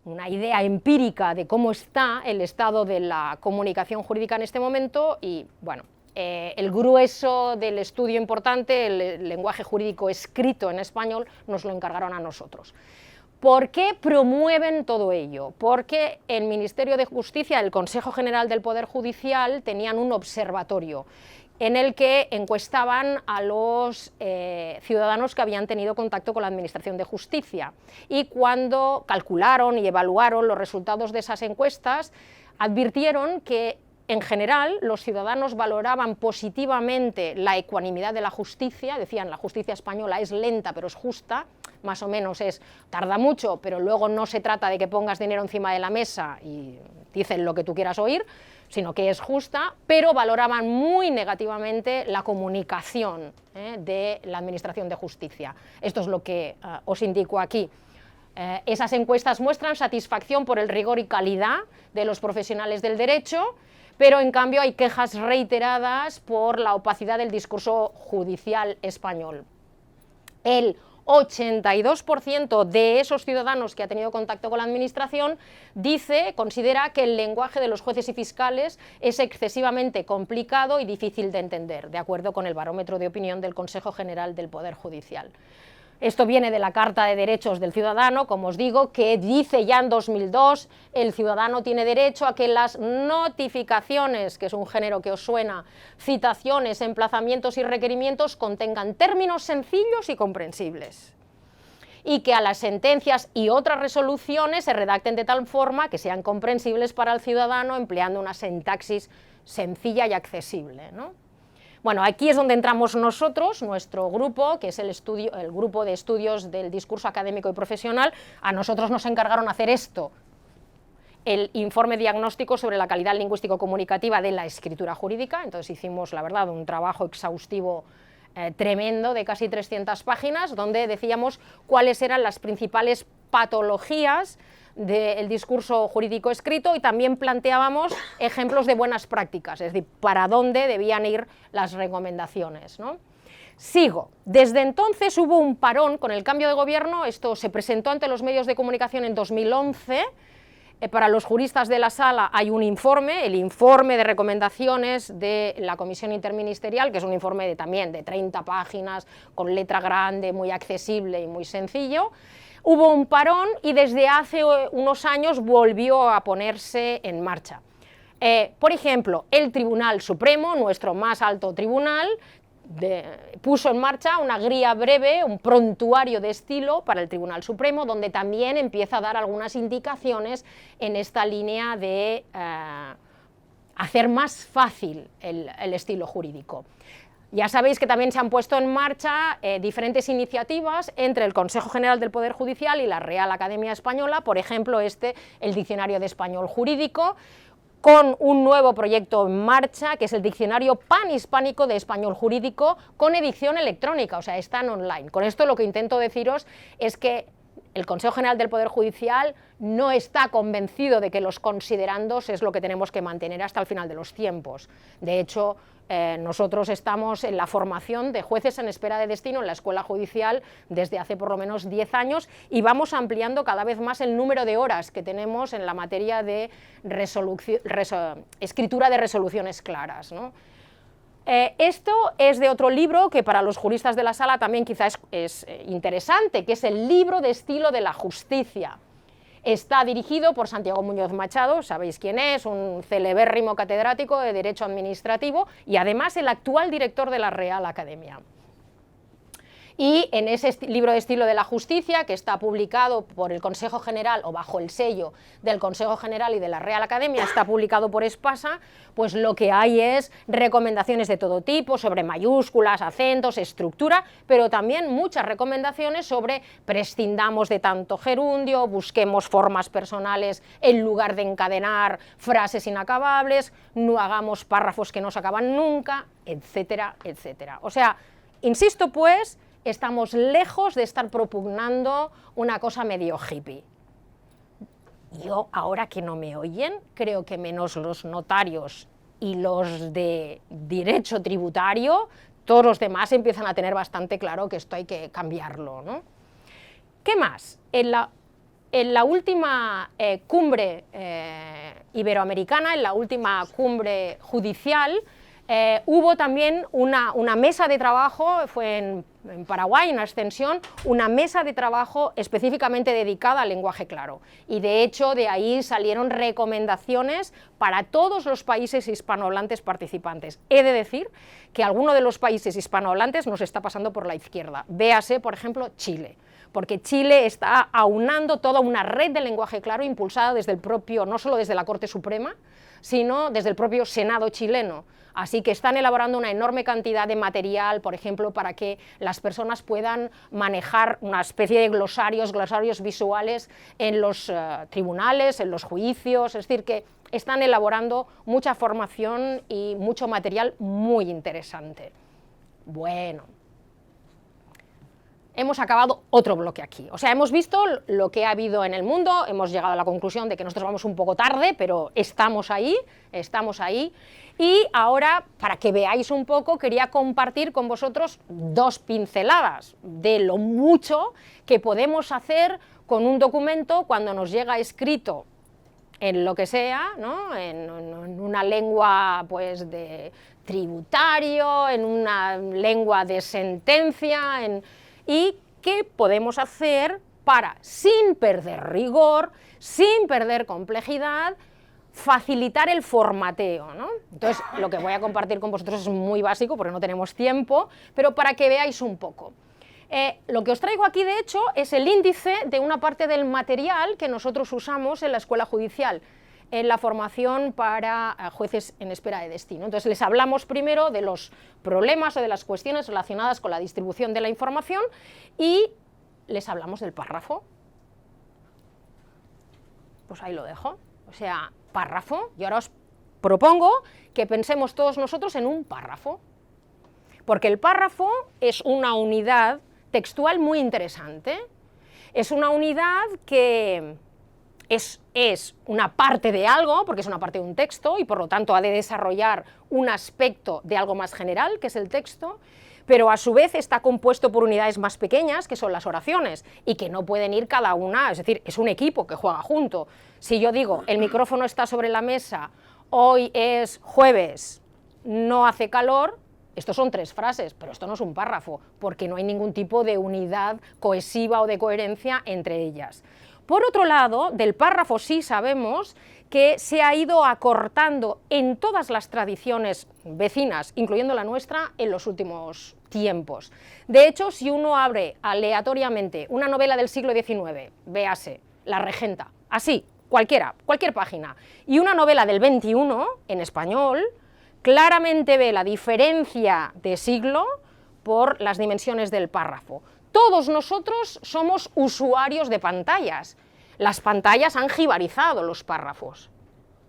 una idea empírica de cómo está el estado de la comunicación jurídica en este momento y, bueno, el grueso del estudio importante, el lenguaje jurídico escrito en español, nos lo encargaron a nosotros. ¿Por qué promueven todo ello? Porque el Ministerio de Justicia, el Consejo General del Poder Judicial, tenían un observatorio en el que encuestaban a los ciudadanos que habían tenido contacto con la Administración de Justicia. Y cuando calcularon y evaluaron los resultados de esas encuestas, advirtieron que en general, los ciudadanos valoraban positivamente la ecuanimidad de la justicia, decían la justicia española es lenta pero es justa, más o menos tarda mucho, pero luego no se trata de que pongas dinero encima de la mesa y dicen lo que tú quieras oír, sino que es justa, pero valoraban muy negativamente la comunicación de la Administración de Justicia. Esto es lo que os indico aquí. Esas encuestas muestran satisfacción por el rigor y calidad de los profesionales del derecho, pero en cambio hay quejas reiteradas por la opacidad del discurso judicial español. El 82% de esos ciudadanos que ha tenido contacto con la Administración considera que el lenguaje de los jueces y fiscales es excesivamente complicado y difícil de entender, de acuerdo con el barómetro de opinión del Consejo General del Poder Judicial. Esto viene de la Carta de Derechos del Ciudadano, como os digo, que dice ya en 2002, el ciudadano tiene derecho a que las notificaciones, que es un género que os suena, citaciones, emplazamientos y requerimientos, contengan términos sencillos y comprensibles. Y que a las sentencias y otras resoluciones se redacten de tal forma que sean comprensibles para el ciudadano, empleando una sintaxis sencilla y accesible, ¿no? Bueno, aquí es donde entramos nosotros, nuestro grupo, que es el grupo de estudios del discurso académico y profesional. A nosotros nos encargaron hacer esto, el informe diagnóstico sobre la calidad lingüístico-comunicativa de la escritura jurídica. Entonces hicimos, la verdad, un trabajo exhaustivo tremendo de casi 300 páginas, donde decíamos cuáles eran las principales patologías del discurso jurídico escrito y también planteábamos ejemplos de buenas prácticas, es decir, para dónde debían ir las recomendaciones, ¿no? Sigo. Desde entonces hubo un parón con el cambio de gobierno, esto se presentó ante los medios de comunicación en 2011, para los juristas de la sala hay un informe, el informe de recomendaciones de la Comisión Interministerial, que es un informe también de 30 páginas, con letra grande, muy accesible y muy sencillo. Hubo un parón y desde hace unos años volvió a ponerse en marcha. Por ejemplo, el Tribunal Supremo, nuestro más alto tribunal, puso en marcha una guía breve, un prontuario de estilo para el Tribunal Supremo, donde también empieza a dar algunas indicaciones en esta línea de hacer más fácil el estilo jurídico. Ya sabéis que también se han puesto en marcha diferentes iniciativas entre el Consejo General del Poder Judicial y la Real Academia Española, por ejemplo, el Diccionario de Español Jurídico, con un nuevo proyecto en marcha, que es el Diccionario Panhispánico de Español Jurídico, con edición electrónica, o sea, están online. Con esto lo que intento deciros es que el Consejo General del Poder Judicial no está convencido de que los considerandos es lo que tenemos que mantener hasta el final de los tiempos. De hecho, nosotros estamos en la formación de jueces en espera de destino en la Escuela Judicial desde hace por lo menos 10 años y vamos ampliando cada vez más el número de horas que tenemos en la materia de escritura de resoluciones claras, ¿no? Esto es de otro libro que para los juristas de la sala también quizás es interesante, que es el Libro de Estilo de la Justicia. Está dirigido por Santiago Muñoz Machado, sabéis quién es, un celebérrimo catedrático de Derecho Administrativo y además el actual director de la Real Academia. Y en ese libro de estilo de la justicia, que está publicado por el Consejo General o bajo el sello del Consejo General y de la Real Academia, está publicado por Espasa, pues lo que hay es recomendaciones de todo tipo sobre mayúsculas, acentos, estructura, pero también muchas recomendaciones sobre prescindamos de tanto gerundio, busquemos formas personales en lugar de encadenar frases inacabables, no hagamos párrafos que no se acaban nunca, etcétera, etcétera. O sea, insisto pues, estamos lejos de estar propugnando una cosa medio hippie. Yo, ahora que no me oyen, creo que menos los notarios y los de derecho tributario, todos los demás empiezan a tener bastante claro que esto hay que cambiarlo, ¿no? ¿Qué más? En la última cumbre iberoamericana, en la última cumbre judicial, hubo también una mesa de trabajo, fue en Paraguay, en Ascensión, una mesa de trabajo específicamente dedicada al lenguaje claro. Y de hecho de ahí salieron recomendaciones para todos los países hispanohablantes participantes. He de decir que alguno de los países hispanohablantes nos está pasando por la izquierda. Véase, por ejemplo, Chile. Porque Chile está aunando toda una red de lenguaje claro impulsada desde el propio, no solo desde la Corte Suprema, sino desde el propio Senado chileno. Así que están elaborando una enorme cantidad de material, por ejemplo, para que las personas puedan manejar una especie de glosarios visuales en los tribunales, en los juicios, es decir, que están elaborando mucha formación y mucho material muy interesante. Bueno, hemos acabado otro bloque aquí. O sea, hemos visto lo que ha habido en el mundo, hemos llegado a la conclusión de que nosotros vamos un poco tarde, pero estamos ahí, y ahora, para que veáis un poco, quería compartir con vosotros dos pinceladas de lo mucho que podemos hacer con un documento cuando nos llega escrito en lo que sea, ¿no? en una lengua pues, de tributario, en una lengua de sentencia, y qué podemos hacer para, sin perder rigor, sin perder complejidad, facilitar el formateo, ¿no? Entonces, lo que voy a compartir con vosotros es muy básico porque no tenemos tiempo, pero para que veáis un poco. Lo que os traigo aquí, de hecho, es el índice de una parte del material que nosotros usamos en la Escuela Judicial, en la formación para jueces en espera de destino. Entonces, les hablamos primero de los problemas o de las cuestiones relacionadas con la distribución de la información y les hablamos del párrafo. Pues ahí lo dejo. O sea, párrafo, y ahora os propongo que pensemos todos nosotros en un párrafo, porque el párrafo es una unidad textual muy interesante, es una unidad que es una parte de algo, porque es una parte de un texto, y por lo tanto ha de desarrollar un aspecto de algo más general, que es el texto, pero a su vez está compuesto por unidades más pequeñas, que son las oraciones, y que no pueden ir cada una, es decir, es un equipo que juega junto. Si yo digo, el micrófono está sobre la mesa, hoy es jueves, no hace calor, estos son 3 frases, pero esto no es un párrafo, porque no hay ningún tipo de unidad cohesiva o de coherencia entre ellas. Por otro lado, del párrafo sí sabemos que se ha ido acortando en todas las tradiciones vecinas, incluyendo la nuestra, en los últimos tiempos. De hecho, si uno abre aleatoriamente una novela del siglo XIX, véase, La Regenta, así, cualquier página, y una novela del XXI, en español, claramente ve la diferencia de siglo por las dimensiones del párrafo. Todos nosotros somos usuarios de pantallas. Las pantallas han jibarizado los párrafos,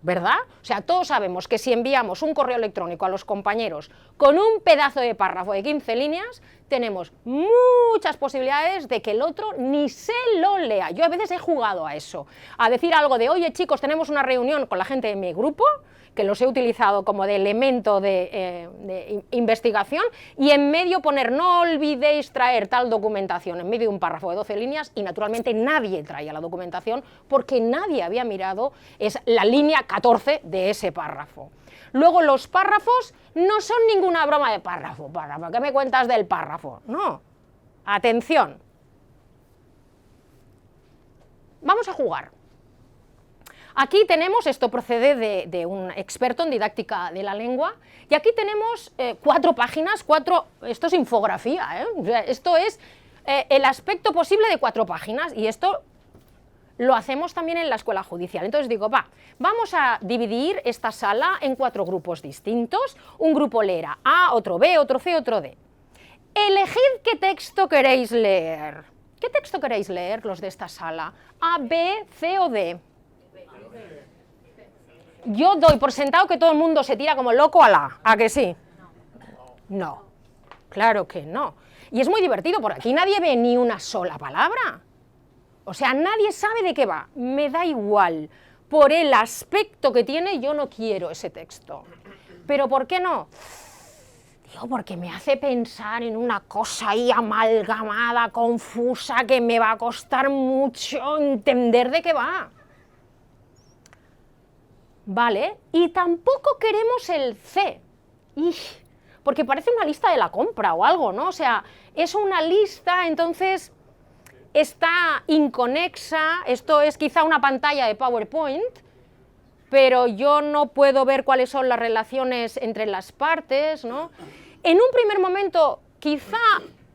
¿verdad? O sea, todos sabemos que si enviamos un correo electrónico a los compañeros con un pedazo de párrafo de 15 líneas, tenemos muchas posibilidades de que el otro ni se lo lea. Yo a veces he jugado a eso, a decir algo de, oye chicos, tenemos una reunión con la gente de mi grupo, que los he utilizado como de elemento de investigación, y en medio poner, no olvidéis traer tal documentación, en medio de un párrafo de 12 líneas, y naturalmente nadie traía la documentación porque nadie había mirado la línea 14 de ese párrafo. Luego los párrafos no son ninguna broma de párrafo, ¿qué me cuentas del párrafo? No, atención, vamos a jugar. Aquí tenemos, esto procede de un experto en didáctica de la lengua, y aquí tenemos 4 páginas, esto es infografía, o sea, esto es el aspecto posible de 4 páginas, y esto lo hacemos también en la escuela judicial. Entonces digo, vamos a dividir esta sala en 4 grupos distintos, un grupo leerá A, otro B, otro C, otro D. Elegid qué texto queréis leer. ¿Qué texto queréis leer los de esta sala? A, B, C o D. Yo doy por sentado que todo el mundo se tira como loco ¿a que sí? No, claro que no. Y es muy divertido, porque aquí nadie ve ni una sola palabra. O sea, nadie sabe de qué va. Me da igual. Por el aspecto que tiene, yo no quiero ese texto. ¿Pero por qué no? Digo, porque me hace pensar en una cosa ahí amalgamada, confusa, que me va a costar mucho entender de qué va. Vale, y tampoco queremos el C, porque parece una lista de la compra o algo, ¿no? O sea, es una lista, entonces está inconexa, esto es quizá una pantalla de PowerPoint, pero yo no puedo ver cuáles son las relaciones entre las partes, ¿no? En un primer momento, quizá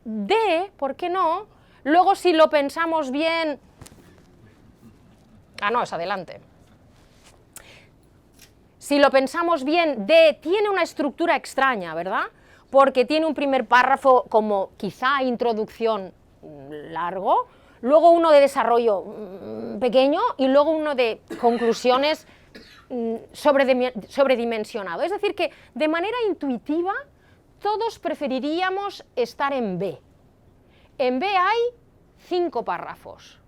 D, ¿por qué no? Luego, si lo pensamos bien... no, es adelante. Si lo pensamos bien, D tiene una estructura extraña, ¿verdad? Porque tiene un primer párrafo como quizá introducción largo, luego uno de desarrollo pequeño y luego uno de conclusiones sobredimensionado. Es decir, que de manera intuitiva todos preferiríamos estar en B. En B hay 5 párrafos.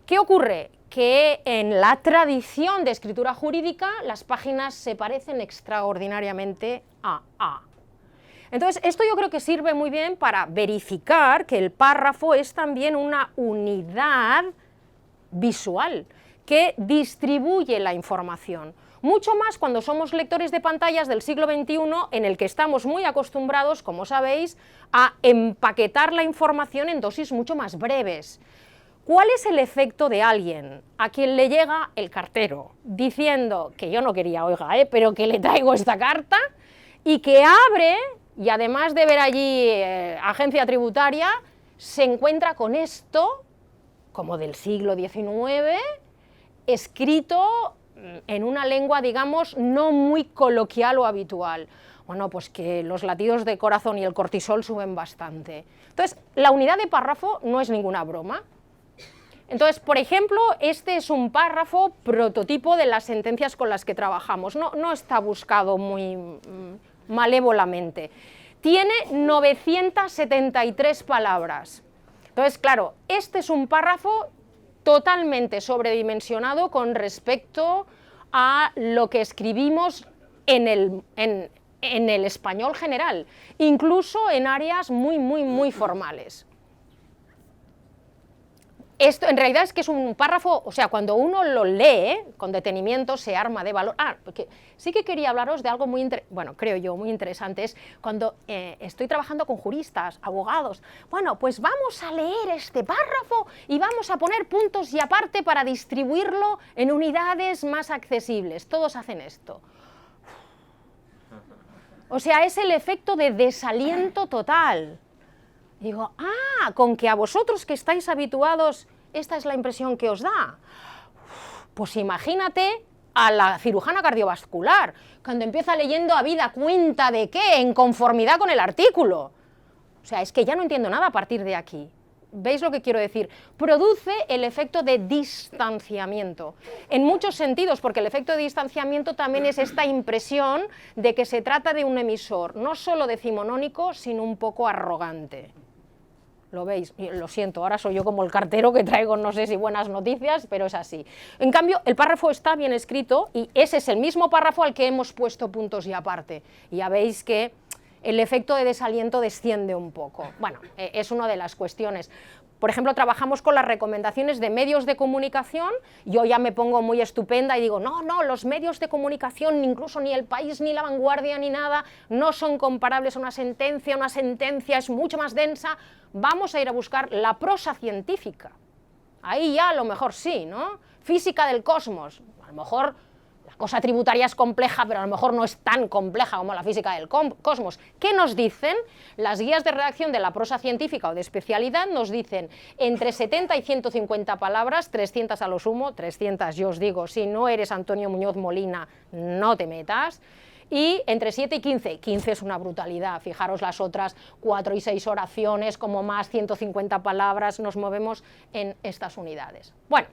¿Qué ocurre? Que en la tradición de escritura jurídica las páginas se parecen extraordinariamente a A. Entonces, esto yo creo que sirve muy bien para verificar que el párrafo es también una unidad visual que distribuye la información. Mucho más cuando somos lectores de pantallas del siglo XXI, en el que estamos muy acostumbrados, como sabéis, a empaquetar la información en dosis mucho más breves. ¿Cuál es el efecto de alguien a quien le llega el cartero diciendo que yo no quería, oiga, pero que le traigo esta carta, y que abre, y además de ver allí agencia tributaria, se encuentra con esto, como del siglo XIX, escrito en una lengua, digamos, no muy coloquial o habitual? Bueno, pues que los latidos de corazón y el cortisol suben bastante. Entonces, la unidad de párrafo no es ninguna broma. Entonces, por ejemplo, este es un párrafo prototipo de las sentencias con las que trabajamos. No está buscado muy malévolamente. Tiene 973 palabras. Entonces, claro, este es un párrafo totalmente sobredimensionado con respecto a lo que escribimos en el español general, incluso en áreas muy formales. Esto en realidad es que es un párrafo, o sea, cuando uno lo lee con detenimiento se arma de valor. Porque sí que quería hablaros de algo muy, bueno, creo yo, muy interesante, es cuando estoy trabajando con juristas, abogados. Bueno, pues vamos a leer este párrafo y vamos a poner puntos y aparte para distribuirlo en unidades más accesibles. Todos hacen esto. O sea, es el efecto de desaliento total. Digo, con que a vosotros que estáis habituados, esta es la impresión que os da. Pues imagínate a la cirujana cardiovascular, cuando empieza leyendo habida cuenta de qué, en conformidad con el artículo. O sea, es que ya no entiendo nada a partir de aquí. ¿Veis lo que quiero decir? Produce el efecto de distanciamiento, en muchos sentidos, porque el efecto de distanciamiento también es esta impresión de que se trata de un emisor, no solo decimonónico, sino un poco arrogante. ¿Lo veis? Lo siento, ahora soy yo como el cartero que traigo no sé si buenas noticias, pero es así. En cambio, el párrafo está bien escrito y ese es el mismo párrafo al que hemos puesto puntos y aparte. Y ya veis que el efecto de desaliento desciende un poco. Bueno, es una de las cuestiones. Por ejemplo, trabajamos con las recomendaciones de medios de comunicación, yo ya me pongo muy estupenda y digo, no, los medios de comunicación, incluso ni El País, ni La Vanguardia, ni nada, no son comparables a una sentencia es mucho más densa, vamos a ir a buscar la prosa científica. Ahí ya a lo mejor sí, ¿no? Física del cosmos, a lo mejor la cosa tributaria es compleja, pero a lo mejor no es tan compleja como la física del cosmos. ¿Qué nos dicen? Las guías de redacción de la prosa científica o de especialidad nos dicen entre 70 y 150 palabras, 300 a lo sumo, 300 yo os digo, si no eres Antonio Muñoz Molina, no te metas, y entre 7 y 15, 15 es una brutalidad, fijaros las otras 4 y 6 oraciones, como más 150 palabras, nos movemos en estas unidades. Bueno,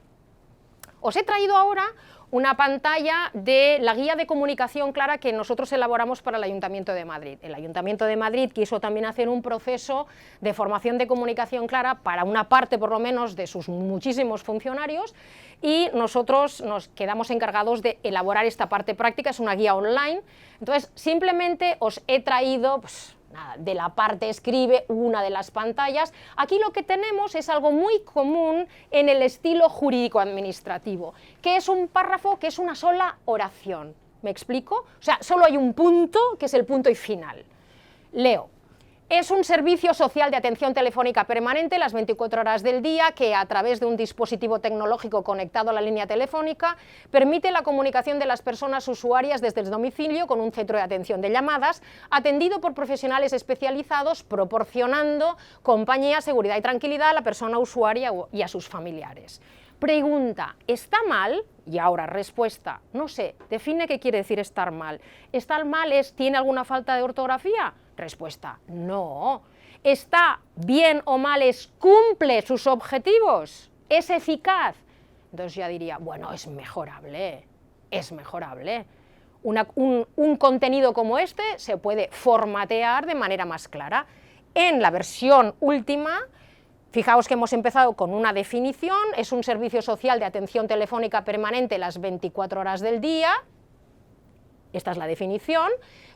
os he traído ahora una pantalla de la guía de comunicación clara que nosotros elaboramos para el Ayuntamiento de Madrid. El Ayuntamiento de Madrid quiso también hacer un proceso de formación de comunicación clara para una parte, por lo menos, de sus muchísimos funcionarios y nosotros nos quedamos encargados de elaborar esta parte práctica, es una guía online. Entonces, simplemente os he traído de la parte escribe, una de las pantallas. Aquí lo que tenemos es algo muy común en el estilo jurídico-administrativo, que es un párrafo que es una sola oración. ¿Me explico? O sea, solo hay un punto, que es el punto y final. Leo. Es un servicio social de atención telefónica permanente las 24 horas del día que a través de un dispositivo tecnológico conectado a la línea telefónica permite la comunicación de las personas usuarias desde el domicilio con un centro de atención de llamadas atendido por profesionales especializados proporcionando compañía, seguridad y tranquilidad a la persona usuaria y a sus familiares. Pregunta, ¿está mal? Y ahora, respuesta, no sé, define qué quiere decir estar mal. ¿Estar mal tiene alguna falta de ortografía? Respuesta, no. ¿Está bien o mal cumple sus objetivos? ¿Es eficaz? Entonces ya diría, bueno, es mejorable, es mejorable. Un contenido como este se puede formatear de manera más clara. En la versión última, fijaos que hemos empezado con una definición, es un servicio social de atención telefónica permanente las 24 horas del día, esta es la definición,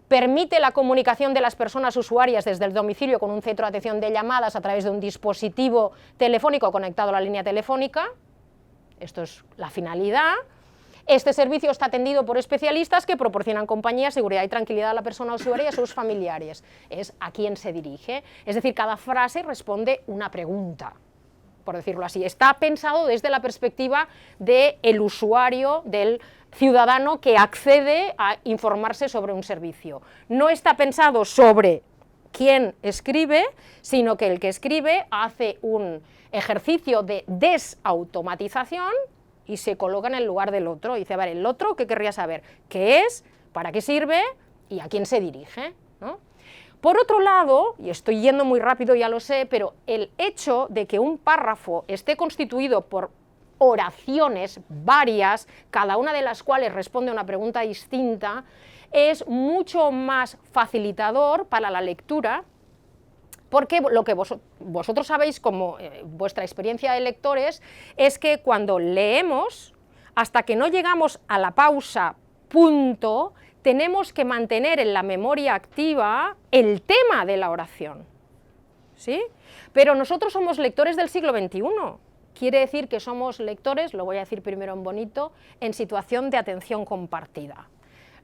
permite la comunicación de las personas usuarias desde el domicilio con un centro de atención de llamadas a través de un dispositivo telefónico conectado a la línea telefónica, esto es la finalidad. Este servicio está atendido por especialistas que proporcionan compañía, seguridad y tranquilidad a la persona usuaria y a sus familiares. Es a quién se dirige, es decir, cada frase responde una pregunta, por decirlo así. Está pensado desde la perspectiva del usuario, del ciudadano que accede a informarse sobre un servicio. No está pensado sobre quién escribe, sino que el que escribe hace un ejercicio de desautomatización y se coloca en el lugar del otro. Y dice, vale, el otro, ¿qué querría saber? ¿Qué es? ¿Para qué sirve? ¿Y a quién se dirige? ¿No? Por otro lado, y estoy yendo muy rápido, ya lo sé, pero el hecho de que un párrafo esté constituido por oraciones varias, cada una de las cuales responde a una pregunta distinta, es mucho más facilitador para la lectura, porque lo que vosotros sabéis como vuestra experiencia de lectores es que cuando leemos, hasta que no llegamos a la pausa, punto, tenemos que mantener en la memoria activa el tema de la oración, ¿sí? Pero nosotros somos lectores del siglo XXI, quiere decir que somos lectores, lo voy a decir primero en bonito, en situación de atención compartida.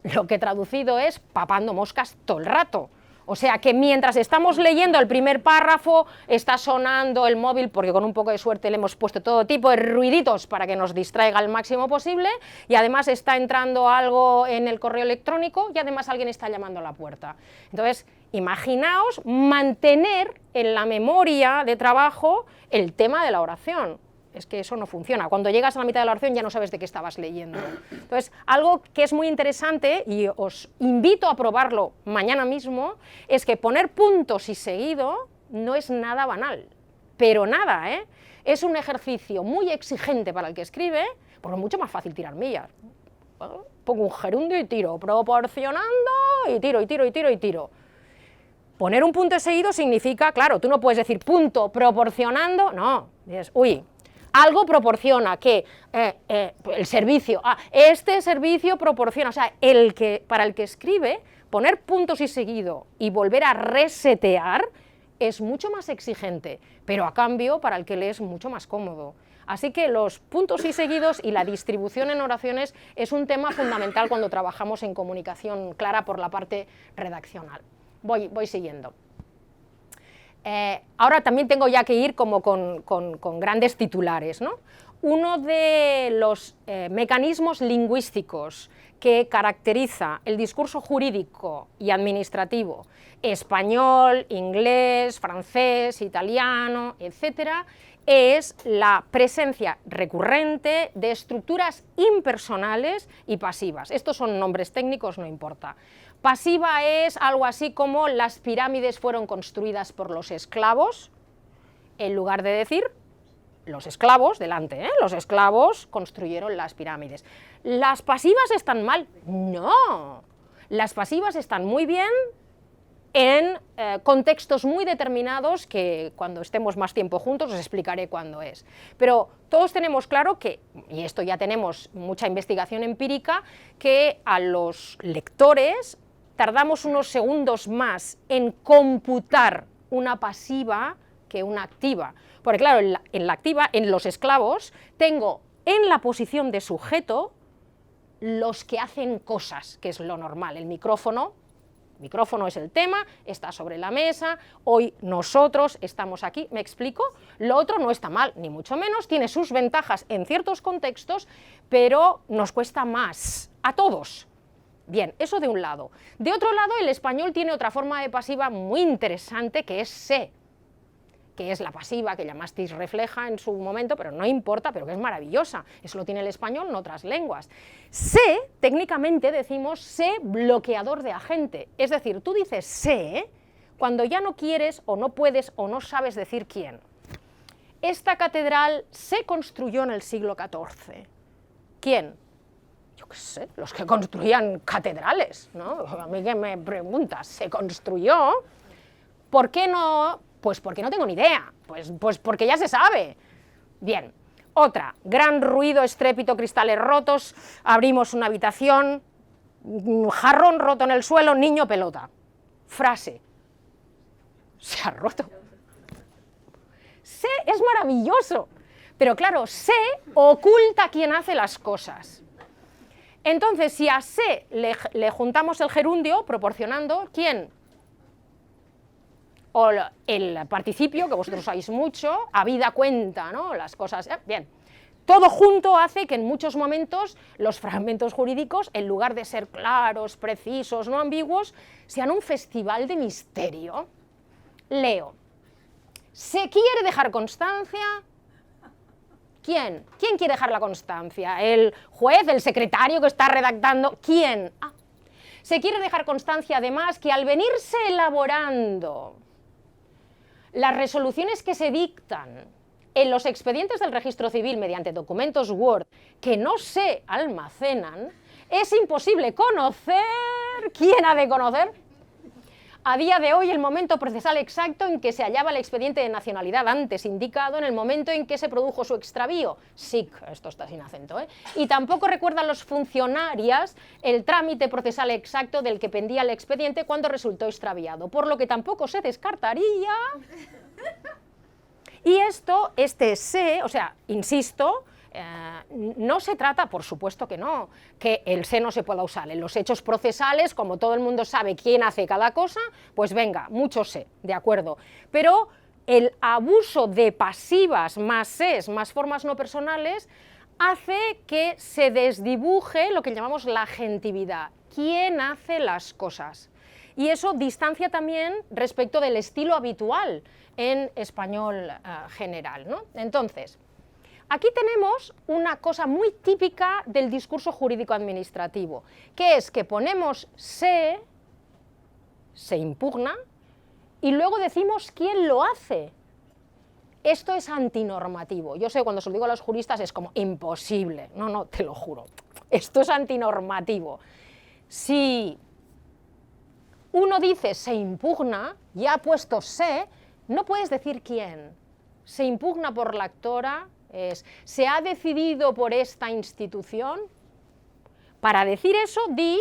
Lo que traducido es papando moscas todo el rato. O sea que mientras estamos leyendo el primer párrafo, está sonando el móvil, porque con un poco de suerte le hemos puesto todo tipo de ruiditos para que nos distraiga al máximo posible, y además está entrando algo en el correo electrónico, y además alguien está llamando a la puerta. Entonces, imaginaos mantener en la memoria de trabajo el tema de la oración. Es que eso no funciona. Cuando llegas a la mitad de la oración ya no sabes de qué estabas leyendo. Entonces, algo que es muy interesante, y os invito a probarlo mañana mismo, es que poner puntos y seguido no es nada banal, pero nada, ¿eh? Es un ejercicio muy exigente para el que escribe, porque es mucho más fácil tirar millas. Pongo un gerundio y tiro, proporcionando, y tiro, y tiro, y tiro, y tiro. Poner un punto y seguido significa, claro, tú no puedes decir punto proporcionando, no, dices, uy, algo proporciona, que el servicio, este servicio proporciona, o sea, para el que escribe, poner puntos y seguido y volver a resetear es mucho más exigente, pero a cambio para el que lee es mucho más cómodo. Así que los puntos y seguidos y la distribución en oraciones es un tema fundamental cuando trabajamos en comunicación clara por la parte redaccional. Voy siguiendo. Ahora también tengo ya que ir como con grandes titulares, ¿no? Uno de los mecanismos lingüísticos que caracteriza el discurso jurídico y administrativo español, inglés, francés, italiano, etcétera, es la presencia recurrente de estructuras impersonales y pasivas. Estos son nombres técnicos, no importa. Pasiva es algo así como las pirámides fueron construidas por los esclavos, en lugar de decir los esclavos, delante, los esclavos construyeron las pirámides. ¿Las pasivas están mal? No, las pasivas están muy bien en contextos muy determinados que cuando estemos más tiempo juntos os explicaré cuándo es. Pero todos tenemos claro que, y esto ya tenemos mucha investigación empírica, que a los lectores tardamos unos segundos más en computar una pasiva que una activa. Porque claro, en la activa, en los esclavos, tengo en la posición de sujeto los que hacen cosas, que es lo normal. El micrófono es el tema, está sobre la mesa, hoy nosotros estamos aquí, ¿me explico? Lo otro no está mal, ni mucho menos, tiene sus ventajas en ciertos contextos, pero nos cuesta más, a todos. Bien, eso de un lado. De otro lado, el español tiene otra forma de pasiva muy interesante, que es se, que es la pasiva que llamasteis refleja en su momento, pero no importa, pero que es maravillosa. Eso lo tiene el español en otras lenguas. Se, técnicamente decimos se bloqueador de agente. Es decir, tú dices se cuando ya no quieres o no puedes o no sabes decir quién. Esta catedral se construyó en el siglo XIV. ¿Quién? Yo qué sé, los que construían catedrales, ¿no? A mí que me preguntas, ¿se construyó? ¿Por qué no? Pues porque no tengo ni idea, pues porque ya se sabe. Bien, otra, gran ruido, estrépito, cristales rotos, abrimos una habitación, jarrón roto en el suelo, niño pelota. Frase, se ha roto. Se es maravilloso, pero claro, se oculta quién hace las cosas. Entonces, si a se le juntamos el gerundio, proporcionando, ¿quién? O el participio, que vosotros usáis mucho, habida cuenta, ¿no? Las cosas, bien. Todo junto hace que en muchos momentos los fragmentos jurídicos, en lugar de ser claros, precisos, no ambiguos, sean un festival de misterio. Leo. ¿Se quiere dejar constancia? ¿Quién? ¿Quién quiere dejar la constancia? ¿El juez, el secretario que está redactando? ¿Quién? Se quiere dejar constancia además que al venirse elaborando las resoluciones que se dictan en los expedientes del registro civil mediante documentos Word que no se almacenan, es imposible conocer. ¿Quién ha de conocer? A día de hoy, el momento procesal exacto en que se hallaba el expediente de nacionalidad antes indicado, en el momento en que se produjo su extravío. SIC, esto está sin acento, ¿eh? Y tampoco recuerdan los funcionarios el trámite procesal exacto del que pendía el expediente cuando resultó extraviado, por lo que tampoco se descartaría. Y este se, o sea, insisto, no se trata, por supuesto que no, que el se no se pueda usar. En los hechos procesales, como todo el mundo sabe quién hace cada cosa, pues venga, mucho se, de acuerdo. Pero el abuso de pasivas más ses, más formas no personales, hace que se desdibuje lo que llamamos la agentividad. ¿Quién hace las cosas? Y eso distancia también respecto del estilo habitual en español general, ¿no? Entonces, aquí tenemos una cosa muy típica del discurso jurídico-administrativo, que es que ponemos se impugna, y luego decimos quién lo hace. Esto es antinormativo. Yo sé, cuando se lo digo a los juristas es como imposible. No, no, te lo juro. Esto es antinormativo. Si uno dice se impugna, ya ha puesto se, no puedes decir quién. Se impugna por la actora, se ha decidido por esta institución. Para decir eso, di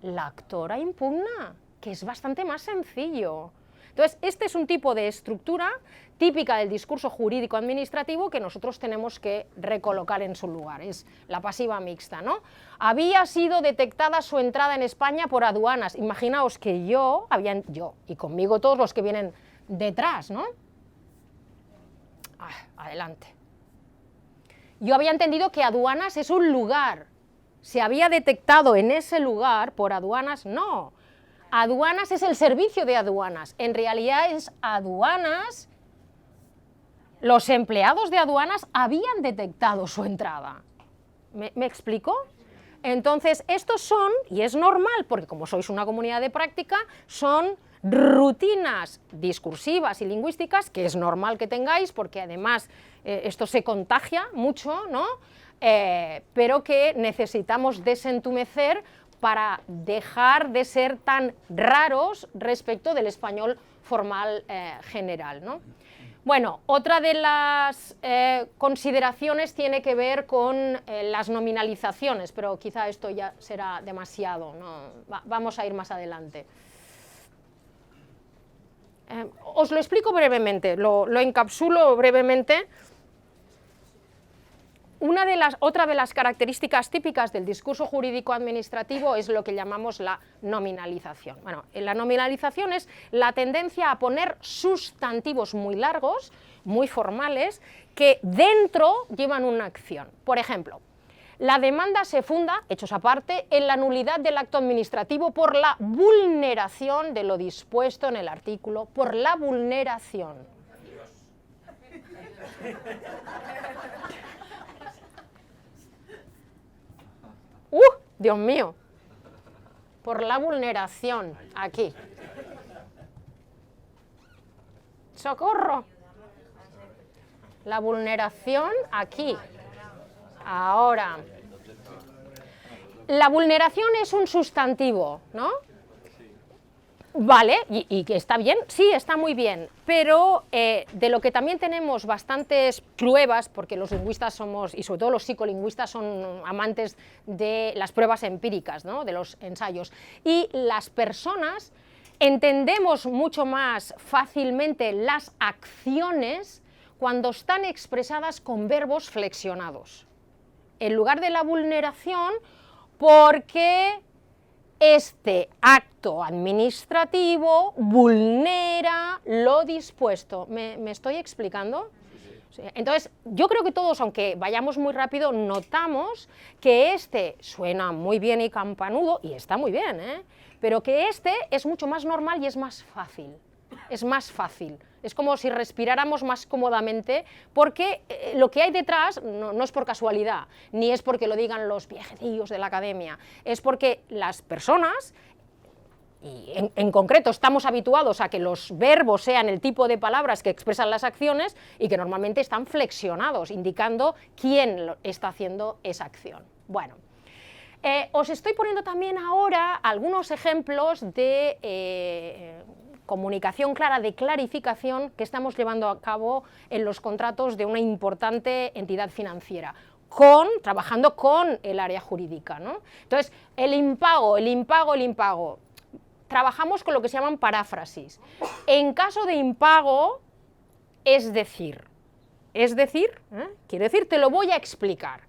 la actora impugna, que es bastante más sencillo. Entonces, este es un tipo de estructura típica del discurso jurídico-administrativo que nosotros tenemos que recolocar en su lugar, es la pasiva mixta, ¿no? Había sido detectada su entrada en España por aduanas. Imaginaos que yo y conmigo todos los que vienen detrás, ¿no? Adelante. Yo había entendido que aduanas es un lugar. Se había detectado en ese lugar por aduanas, no. Aduanas es el servicio de aduanas, en realidad es aduanas, los empleados de aduanas habían detectado su entrada. ¿Me explico? Entonces, estos son, y es normal, porque como sois una comunidad de práctica, son rutinas discursivas y lingüísticas que es normal que tengáis, porque además esto se contagia mucho, ¿no? Pero que necesitamos desentumecer para dejar de ser tan raros respecto del español formal general, ¿no? Bueno, otra de las consideraciones tiene que ver con las nominalizaciones, pero quizá esto ya será demasiado, ¿no? Vamos a ir más adelante. Os lo explico brevemente, lo encapsulo brevemente. Otra de las características típicas del discurso jurídico-administrativo es lo que llamamos la nominalización. Bueno, la nominalización es la tendencia a poner sustantivos muy largos, muy formales, que dentro llevan una acción. Por ejemplo, la demanda se funda, hechos aparte, en la nulidad del acto administrativo por la vulneración de lo dispuesto en el artículo, por la vulneración. Dios mío, por la vulneración, aquí. ¡Socorro! La vulneración aquí. Ahora, la vulneración es un sustantivo, ¿no? Vale, y que está bien, sí, está muy bien, pero de lo que también tenemos bastantes pruebas, porque los lingüistas somos, y sobre todo los psicolingüistas son amantes de las pruebas empíricas, ¿no? De los ensayos, y las personas entendemos mucho más fácilmente las acciones cuando están expresadas con verbos flexionados, en lugar de la vulneración, porque este acto administrativo vulnera lo dispuesto. ¿Me estoy explicando? Sí. Entonces, yo creo que todos, aunque vayamos muy rápido, notamos que este suena muy bien y campanudo, y está muy bien, pero que este es mucho más normal y es más fácil. Es más fácil. Es como si respiráramos más cómodamente, porque lo que hay detrás no es por casualidad, ni es porque lo digan los viejecillos de la academia, es porque las personas, y en concreto estamos habituados a que los verbos sean el tipo de palabras que expresan las acciones y que normalmente están flexionados, indicando quién está haciendo esa acción. Bueno. Os estoy poniendo también ahora algunos ejemplos de comunicación clara, de clarificación que estamos llevando a cabo en los contratos de una importante entidad financiera, trabajando con el área jurídica, ¿no? Entonces, el impago. Trabajamos con lo que se llaman paráfrasis. En caso de impago, es decir, Es decir, quiero decir, te lo voy a explicar.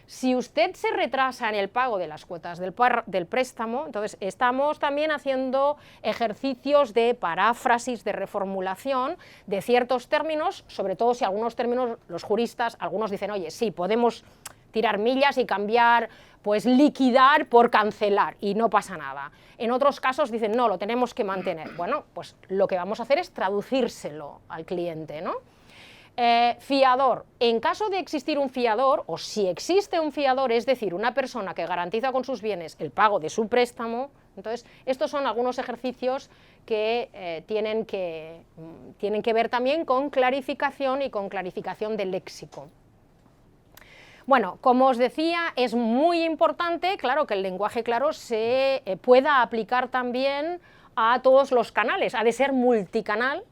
Si usted se retrasa en el pago de las cuotas del préstamo, entonces estamos también haciendo ejercicios de paráfrasis, de reformulación de ciertos términos, sobre todo si algunos términos, los juristas, algunos dicen, oye, sí, podemos tirar millas y cambiar, pues liquidar por cancelar, y no pasa nada. En otros casos dicen, no, lo tenemos que mantener. Bueno, pues lo que vamos a hacer es traducírselo al cliente, ¿no? Fiador. En caso de existir un fiador, o si existe un fiador, es decir, una persona que garantiza con sus bienes el pago de su préstamo, entonces estos son algunos ejercicios que tienen que ver también con clarificación y con clarificación del léxico. Bueno, como os decía, es muy importante, claro, que el lenguaje claro se pueda aplicar también a todos los canales, ha de ser multicanal,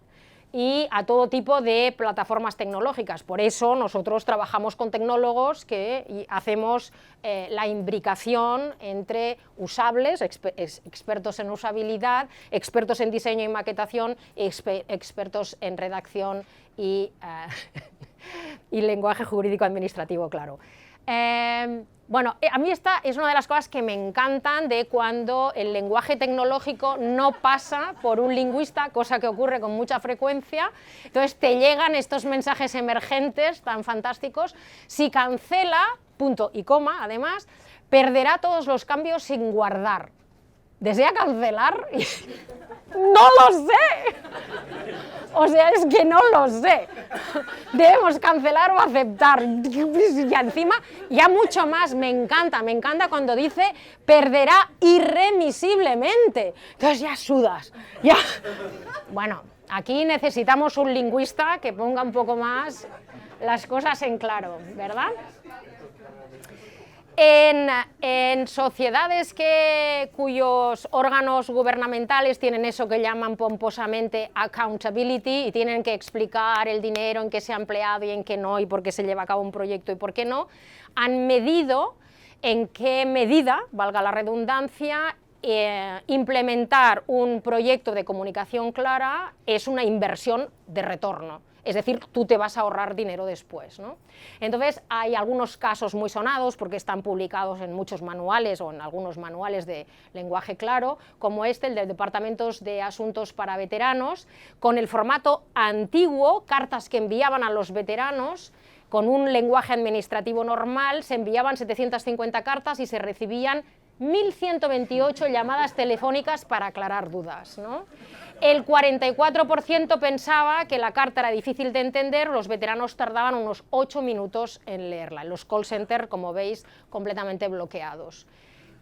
y a todo tipo de plataformas tecnológicas. Por eso nosotros trabajamos con tecnólogos que hacemos la imbricación entre usables, expertos en usabilidad, expertos en diseño y maquetación, expertos en redacción y lenguaje jurídico administrativo, claro. Bueno, a mí esta es una de las cosas que me encantan de cuando el lenguaje tecnológico no pasa por un lingüista, cosa que ocurre con mucha frecuencia. Entonces te llegan estos mensajes emergentes tan fantásticos. Si cancela, punto y coma, además, perderá todos los cambios sin guardar. ¿Desea cancelar? ¡No lo sé! O sea, es que no lo sé. Debemos cancelar o aceptar. Y encima, ya mucho más, me encanta cuando dice perderá irremisiblemente. Entonces ya sudas. Ya. Bueno, aquí necesitamos un lingüista que ponga un poco más las cosas en claro, ¿verdad? En sociedades cuyos órganos gubernamentales tienen eso que llaman pomposamente accountability y tienen que explicar el dinero en qué se ha empleado y en qué no, y por qué se lleva a cabo un proyecto y por qué no, han medido en qué medida, valga la redundancia, implementar un proyecto de comunicación clara es una inversión de retorno. Es decir, tú te vas a ahorrar dinero después, ¿no? Entonces, hay algunos casos muy sonados porque están publicados en muchos manuales o en algunos manuales de lenguaje claro, como el de Departamentos de Asuntos para Veteranos, con el formato antiguo, cartas que enviaban a los veteranos, con un lenguaje administrativo normal, se enviaban 750 cartas y se recibían 1.128 llamadas telefónicas para aclarar dudas, ¿no? El 44% pensaba que la carta era difícil de entender, los veteranos tardaban unos 8 minutos en leerla. Los call centers, como veis, completamente bloqueados.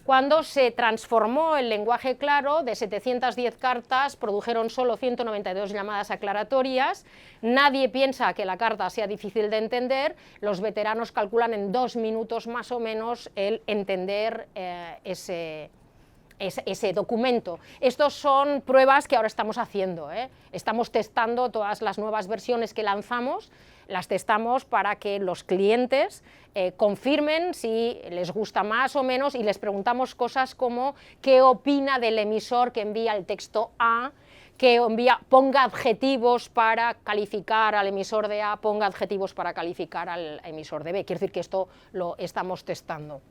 Cuando se transformó el lenguaje claro, de 710 cartas produjeron solo 192 llamadas aclaratorias. Nadie piensa que la carta sea difícil de entender, los veteranos calculan en 2 minutos más o menos el entender ese documento. Estos son pruebas que ahora estamos haciendo, Estamos testando todas las nuevas versiones que lanzamos, las testamos para que los clientes confirmen si les gusta más o menos, y les preguntamos cosas como qué opina del emisor que envía el texto A, que ponga adjetivos para calificar al emisor de A, ponga adjetivos para calificar al emisor de B. Quiere decir que esto lo estamos testando.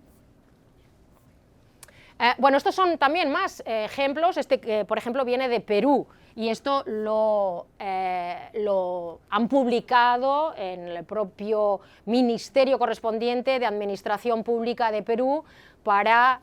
Bueno, estos son también más ejemplos. Por ejemplo, viene de Perú, y esto lo han publicado en el propio ministerio correspondiente de Administración Pública de Perú para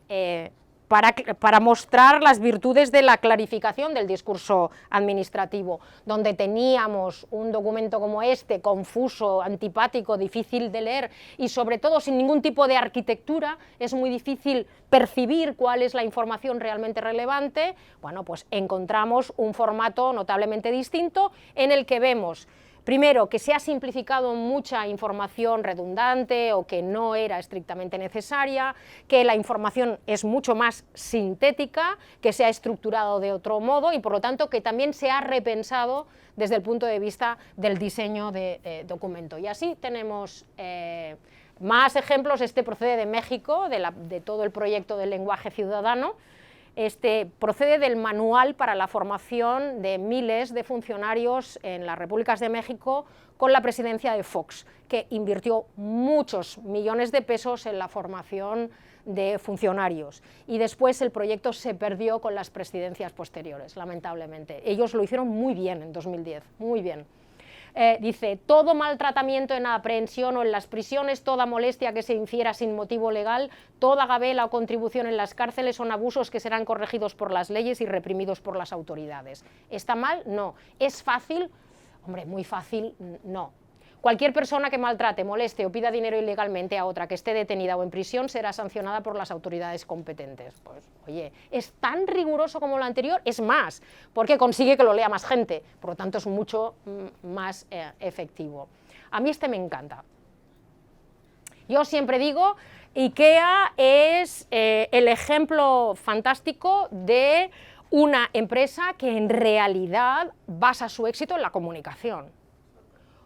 mostrar las virtudes de la clarificación del discurso administrativo. Donde teníamos un documento como este, confuso, antipático, difícil de leer y sobre todo sin ningún tipo de arquitectura, es muy difícil percibir cuál es la información realmente relevante. Bueno, pues encontramos un formato notablemente distinto en el que vemos, primero, que se ha simplificado mucha información redundante o que no era estrictamente necesaria, que la información es mucho más sintética, que se ha estructurado de otro modo y por lo tanto que también se ha repensado desde el punto de vista del diseño de documento. Y así tenemos más ejemplos. Este procede de México, de todo el proyecto del lenguaje ciudadano, procede del manual para la formación de miles de funcionarios en las repúblicas de México con la presidencia de Fox, que invirtió muchos millones de pesos en la formación de funcionarios, y después el proyecto se perdió con las presidencias posteriores, lamentablemente. Ellos lo hicieron muy bien en 2010, muy bien. Dice, todo maltratamiento en la aprehensión o en las prisiones, toda molestia que se infiera sin motivo legal, toda gabela o contribución en las cárceles son abusos que serán corregidos por las leyes y reprimidos por las autoridades. ¿Está mal? No. ¿Es fácil? Hombre, muy fácil, no. Cualquier persona que maltrate, moleste o pida dinero ilegalmente a otra que esté detenida o en prisión será sancionada por las autoridades competentes. Pues, oye, es tan riguroso como lo anterior, es más, porque consigue que lo lea más gente, por lo tanto es mucho más efectivo. A mí me encanta. Yo siempre digo, IKEA es el ejemplo fantástico de una empresa que en realidad basa su éxito en la comunicación.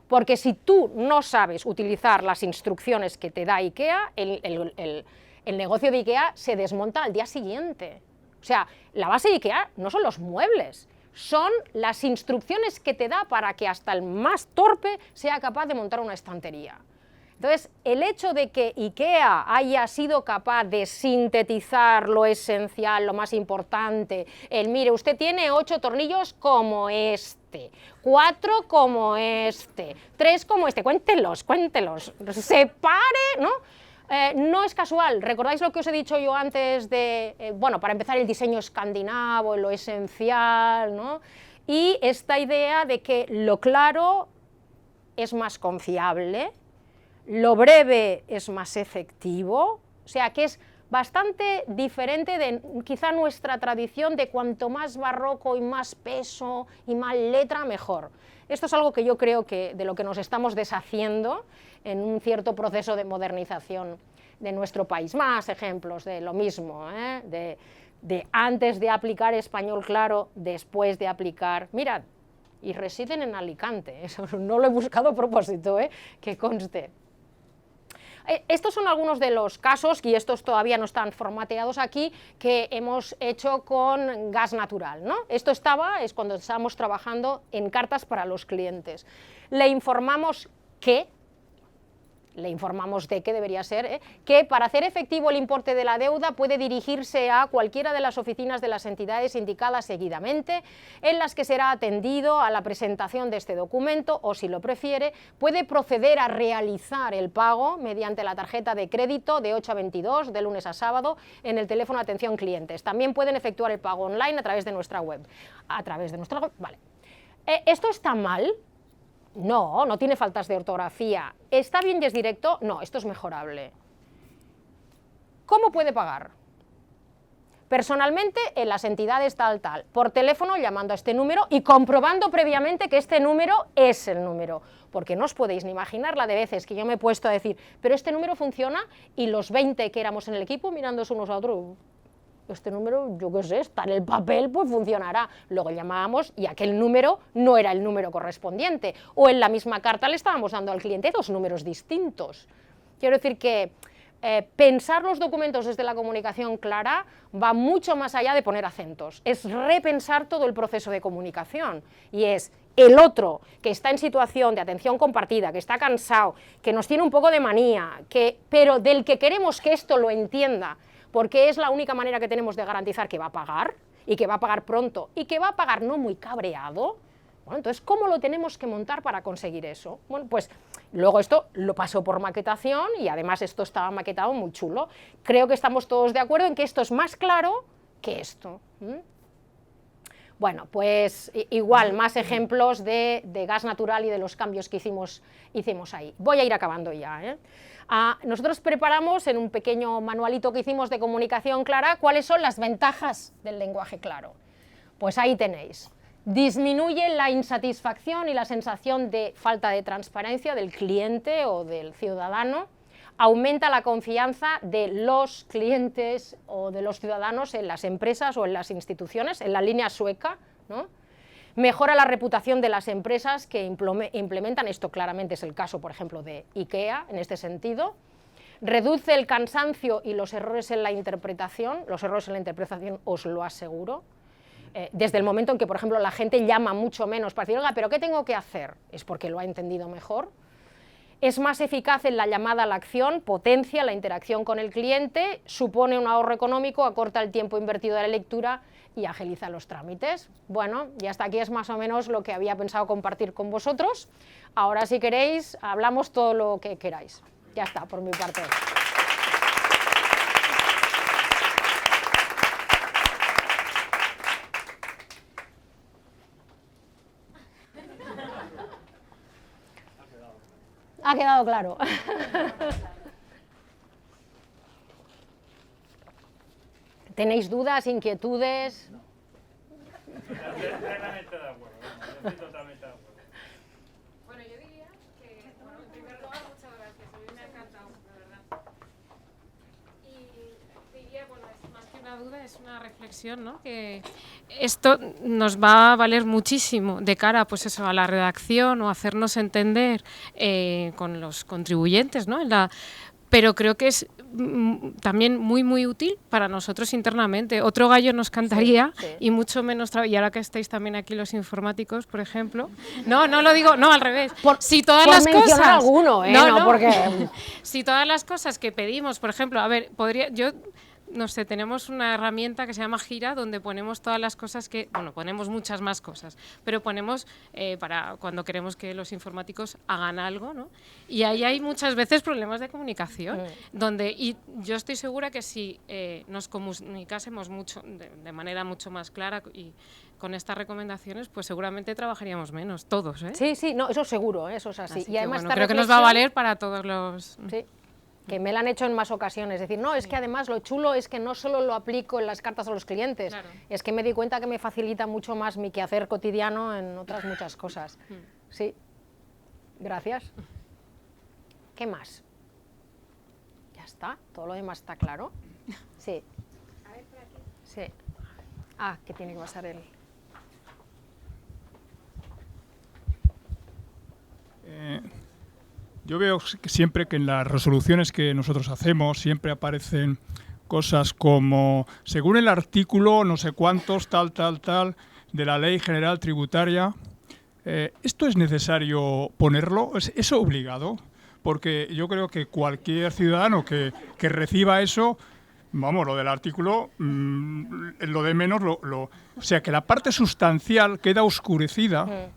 Porque si tú no sabes utilizar las instrucciones que te da IKEA, el negocio de IKEA se desmonta al día siguiente. O sea, la base de IKEA no son los muebles, son las instrucciones que te da para que hasta el más torpe sea capaz de montar una estantería. Entonces, el hecho de que IKEA haya sido capaz de sintetizar lo esencial, lo más importante, mire, usted tiene 8 tornillos como este, 4 como este, 3 como este, cuéntelos, separe, ¿no? No es casual, ¿recordáis lo que os he dicho yo antes de, bueno, para empezar el diseño escandinavo, lo esencial, ¿no? Y esta idea de que lo claro es más confiable, lo breve es más efectivo, o sea que es bastante diferente de quizá nuestra tradición de cuanto más barroco y más peso y más letra, mejor. Esto es algo que yo creo que de lo que nos estamos deshaciendo en un cierto proceso de modernización de nuestro país. Más ejemplos de lo mismo, de antes de aplicar español claro, después de aplicar... Mirad, y residen en Alicante, eso no lo he buscado a propósito, que conste. Estos son algunos de los casos, y estos todavía no están formateados aquí, que hemos hecho con gas natural, ¿no? Esto es cuando estábamos trabajando en cartas para los clientes. Le informamos que debería ser, que para hacer efectivo el importe de la deuda puede dirigirse a cualquiera de las oficinas de las entidades indicadas seguidamente, en las que será atendido a la presentación de este documento, o si lo prefiere, puede proceder a realizar el pago mediante la tarjeta de crédito de 8 a 22, de lunes a sábado, en el teléfono de atención clientes. También pueden efectuar el pago online a través de nuestra web. Vale. ¿Esto está mal? No, no tiene faltas de ortografía. ¿Está bien y es directo? No, esto es mejorable. ¿Cómo puede pagar? Personalmente, en las entidades tal, por teléfono llamando a este número y comprobando previamente que este número es el número, porque no os podéis ni imaginar la de veces que yo me he puesto a decir, pero este número funciona, y los 20 que éramos en el equipo mirándose unos a otros, este número, yo qué sé, está en el papel, pues funcionará. Luego llamábamos y aquel número no era el número correspondiente, o en la misma carta le estábamos dando al cliente 2 números distintos. Quiero decir que pensar los documentos desde la comunicación clara va mucho más allá de poner acentos, es repensar todo el proceso de comunicación, y es el otro que está en situación de atención compartida, que está cansado, que nos tiene un poco de manía, pero del que queremos que esto lo entienda, porque es la única manera que tenemos de garantizar que va a pagar, y que va a pagar pronto, y que va a pagar no muy cabreado. Bueno, entonces, ¿cómo lo tenemos que montar para conseguir eso? Bueno, pues luego esto lo pasó por maquetación, y además esto estaba maquetado muy chulo. Creo que estamos todos de acuerdo en que esto es más claro que esto. Bueno, pues igual, más ejemplos de gas natural y de los cambios que hicimos ahí. Voy a ir acabando ya, nosotros preparamos en un pequeño manualito que hicimos de comunicación clara cuáles son las ventajas del lenguaje claro. Pues ahí tenéis. Disminuye la insatisfacción y la sensación de falta de transparencia del cliente o del ciudadano, aumenta la confianza de los clientes o de los ciudadanos en las empresas o en las instituciones, en la línea sueca, ¿no? Mejora la reputación de las empresas que implementan, esto claramente es el caso, por ejemplo, de IKEA, en este sentido. reduce el cansancio y los errores en la interpretación os lo aseguro. Desde el momento en que, por ejemplo, la gente llama mucho menos para decir, oiga, ¿pero qué tengo que hacer? Es porque lo ha entendido mejor. Es más eficaz en la llamada a la acción, potencia la interacción con el cliente, supone un ahorro económico, acorta el tiempo invertido de la lectura y agiliza los trámites. Bueno, y hasta aquí es más o menos lo que había pensado compartir con vosotros. Ahora, si queréis, hablamos todo lo que queráis. Ya está, por mi parte. Ha quedado claro. ¿Tenéis dudas, inquietudes? Totalmente de acuerdo. Estoy totalmente de acuerdo. Bueno, yo diría que, bueno, en primer lugar, muchas gracias. A mí me ha encantado, la verdad. Y diría, bueno, es más que una duda, es una reflexión, ¿no? Que esto nos va a valer muchísimo de cara, pues eso, a la redacción o hacernos entender con los contribuyentes, ¿no? Pero creo que es también muy útil para nosotros internamente. Otro gallo nos cantaría, sí. Y mucho menos y ahora que estáis también aquí los informáticos, por ejemplo. No lo digo, no, al revés. Si todas las cosas, alguno, no, porque si todas las cosas que pedimos, por ejemplo, a ver, no sé, tenemos una herramienta que se llama Gira, donde ponemos todas las cosas ponemos muchas más cosas, pero ponemos para cuando queremos que los informáticos hagan algo, ¿no? Y ahí hay muchas veces problemas de comunicación, y yo estoy segura que si nos comunicásemos mucho, de manera mucho más clara y con estas recomendaciones, pues seguramente trabajaríamos menos, todos, ¿eh? Sí, no, eso seguro, eso es así. Y además creo que nos va a valer para todos los... Sí. Que me la han hecho en más ocasiones, es decir, no, es que además lo chulo es que no solo lo aplico en las cartas a los clientes, claro. Es que me di cuenta que me facilita mucho más mi quehacer cotidiano en otras muchas cosas. Sí, gracias. ¿Qué más? Ya está, todo lo demás está claro. Sí. A ver, por aquí. Sí. Que tiene que pasar él. Yo veo que siempre que en las resoluciones que nosotros hacemos siempre aparecen cosas como, según el artículo no sé cuántos, tal, de la Ley General Tributaria. ¿Esto es necesario ponerlo? ¿Es obligado? Porque yo creo que cualquier ciudadano que reciba eso, vamos, lo del artículo, lo de menos, o sea, que la parte sustancial queda oscurecida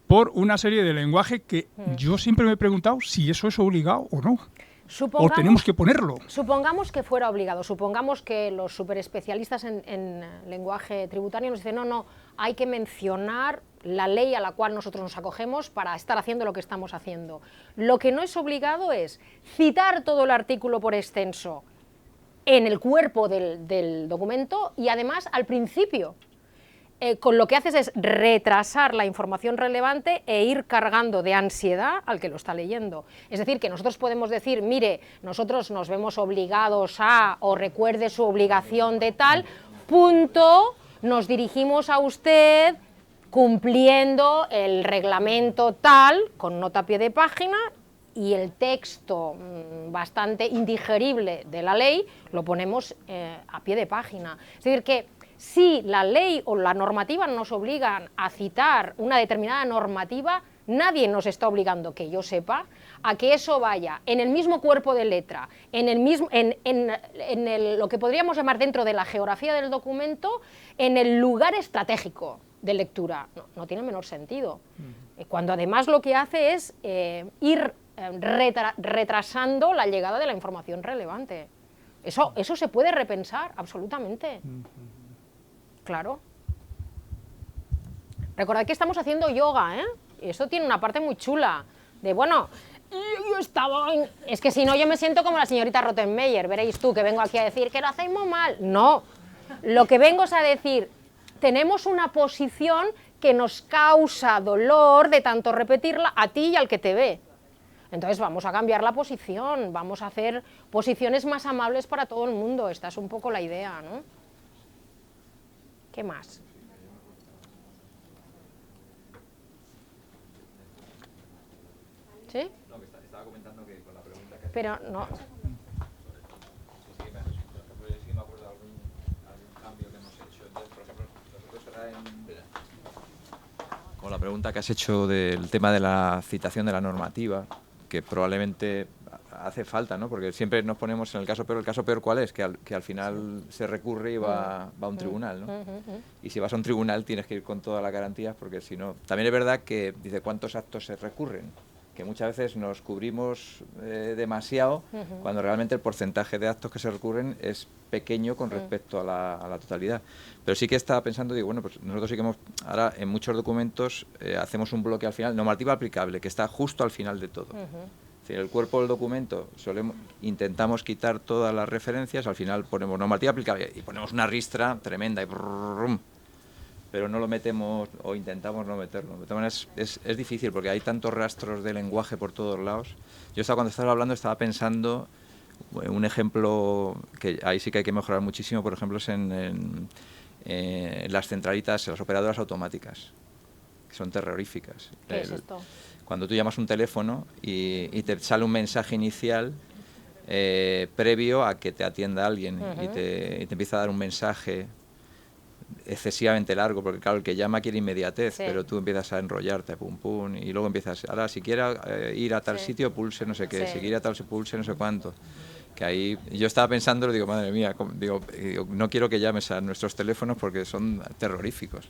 por una serie de lenguaje que yo siempre me he preguntado si eso es obligado o no. O tenemos que ponerlo. Supongamos que fuera obligado, supongamos que los superespecialistas en lenguaje tributario nos dicen, no, hay que mencionar la ley a la cual nosotros nos acogemos para estar haciendo lo que estamos haciendo. Lo que no es obligado es citar todo el artículo por extenso en el cuerpo del documento y además al principio. Con lo que haces es retrasar la información relevante e ir cargando de ansiedad al que lo está leyendo. Es decir, que nosotros podemos decir, mire, nosotros nos vemos obligados a, o recuerde su obligación de tal, punto, nos dirigimos a usted cumpliendo el reglamento tal, con nota a pie de página, y el texto bastante indigerible de la ley lo ponemos a pie de página. Es decir, que si la ley o la normativa nos obligan a citar una determinada normativa, nadie nos está obligando, que yo sepa, a que eso vaya en el mismo cuerpo de letra, en lo que podríamos llamar dentro de la geografía del documento, en el lugar estratégico de lectura. No tiene el menor sentido. Cuando además lo que hace es ir retrasando la llegada de la información relevante. Eso se puede repensar, absolutamente. Claro. Recordad que estamos haciendo yoga, ¿eh? Y eso tiene una parte muy chula. De, bueno, yo estaba en... Es que si no, yo me siento como la señorita Rottenmeier. Veréis tú que vengo aquí a decir que lo hacéis muy mal. No. Lo que vengo es a decir, tenemos una posición que nos causa dolor de tanto repetirla a ti y al que te ve. Entonces vamos a cambiar la posición, vamos a hacer posiciones más amables para todo el mundo. Esta es un poco la idea, ¿no? ¿Qué más? ¿Sí? No, que estaba comentando que con la pregunta que... Pero no... con la pregunta que has hecho del tema de la citación de la normativa, que probablemente hace falta, ¿no? Porque siempre nos ponemos en el caso peor ¿cuál es? Que al final se recurre y va a un tribunal, ¿no? Y si vas a un tribunal tienes que ir con todas las garantías, porque si no... También es verdad que dice cuántos actos se recurren, que muchas veces nos cubrimos demasiado cuando realmente el porcentaje de actos que se recurren es pequeño con respecto a la totalidad. Pero sí que estaba pensando, digo, bueno, pues nosotros sí que ahora en muchos documentos hacemos un bloque al final, normativa aplicable, que está justo al final de todo. Es decir, el cuerpo del documento intentamos quitar todas las referencias, al final ponemos normativa aplicable y ponemos una ristra tremenda y pero no lo metemos o intentamos no meterlo. De todas maneras es difícil porque hay tantos rastros de lenguaje por todos lados. Yo cuando estaba hablando estaba pensando, un ejemplo que ahí sí que hay que mejorar muchísimo, por ejemplo, es en las centralitas, las operadoras automáticas, que son terroríficas. ¿Qué es esto? Cuando tú llamas un teléfono y te sale un mensaje inicial previo a que te atienda alguien y te empieza a dar un mensaje excesivamente largo, porque claro, el que llama quiere inmediatez, pero tú empiezas a enrollarte, pum, pum, y luego empiezas, ahora si quiere ir a tal sitio, pulse no sé qué, si quiere a tal pulse no sé cuánto. Que ahí yo estaba pensando, digo, madre mía, digo, no quiero que llames a nuestros teléfonos porque son terroríficos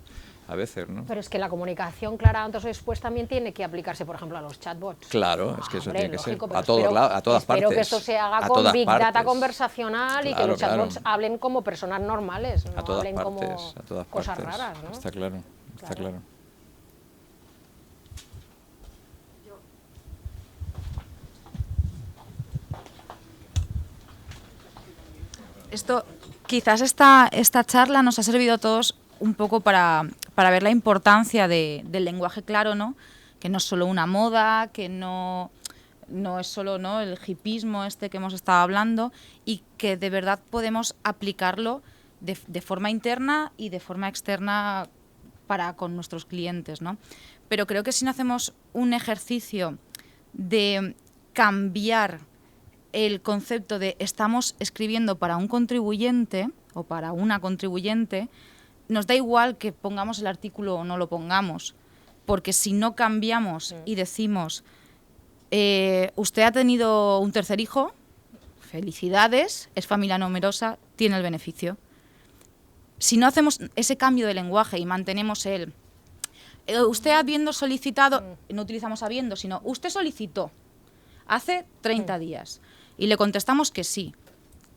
a veces, ¿no? Pero es que la comunicación clara antes o después también tiene que aplicarse, por ejemplo, a los chatbots. Claro, es que eso tiene que lógico, ser a todos lados, a todas partes. Espero que esto se haga con Big Data conversacional y que los chatbots hablen como personas normales, no hablen como cosas raras, ¿no? Está claro, está claro. Quizás esta charla nos ha servido a todos un poco para ver la importancia del lenguaje claro, ¿no? Que no es solo una moda, que no es solo, ¿no?, el hipismo este que hemos estado hablando, y que de verdad podemos aplicarlo de forma interna y de forma externa con nuestros clientes, ¿no? Pero creo que si no hacemos un ejercicio de cambiar el concepto de estamos escribiendo para un contribuyente o para una contribuyente, nos da igual que pongamos el artículo o no lo pongamos, porque si no cambiamos y decimos usted ha tenido un tercer hijo, felicidades, es familia numerosa, tiene el beneficio. Si no hacemos ese cambio de lenguaje y mantenemos usted habiendo solicitado, no utilizamos habiendo, sino usted solicitó hace 30 días y le contestamos que sí.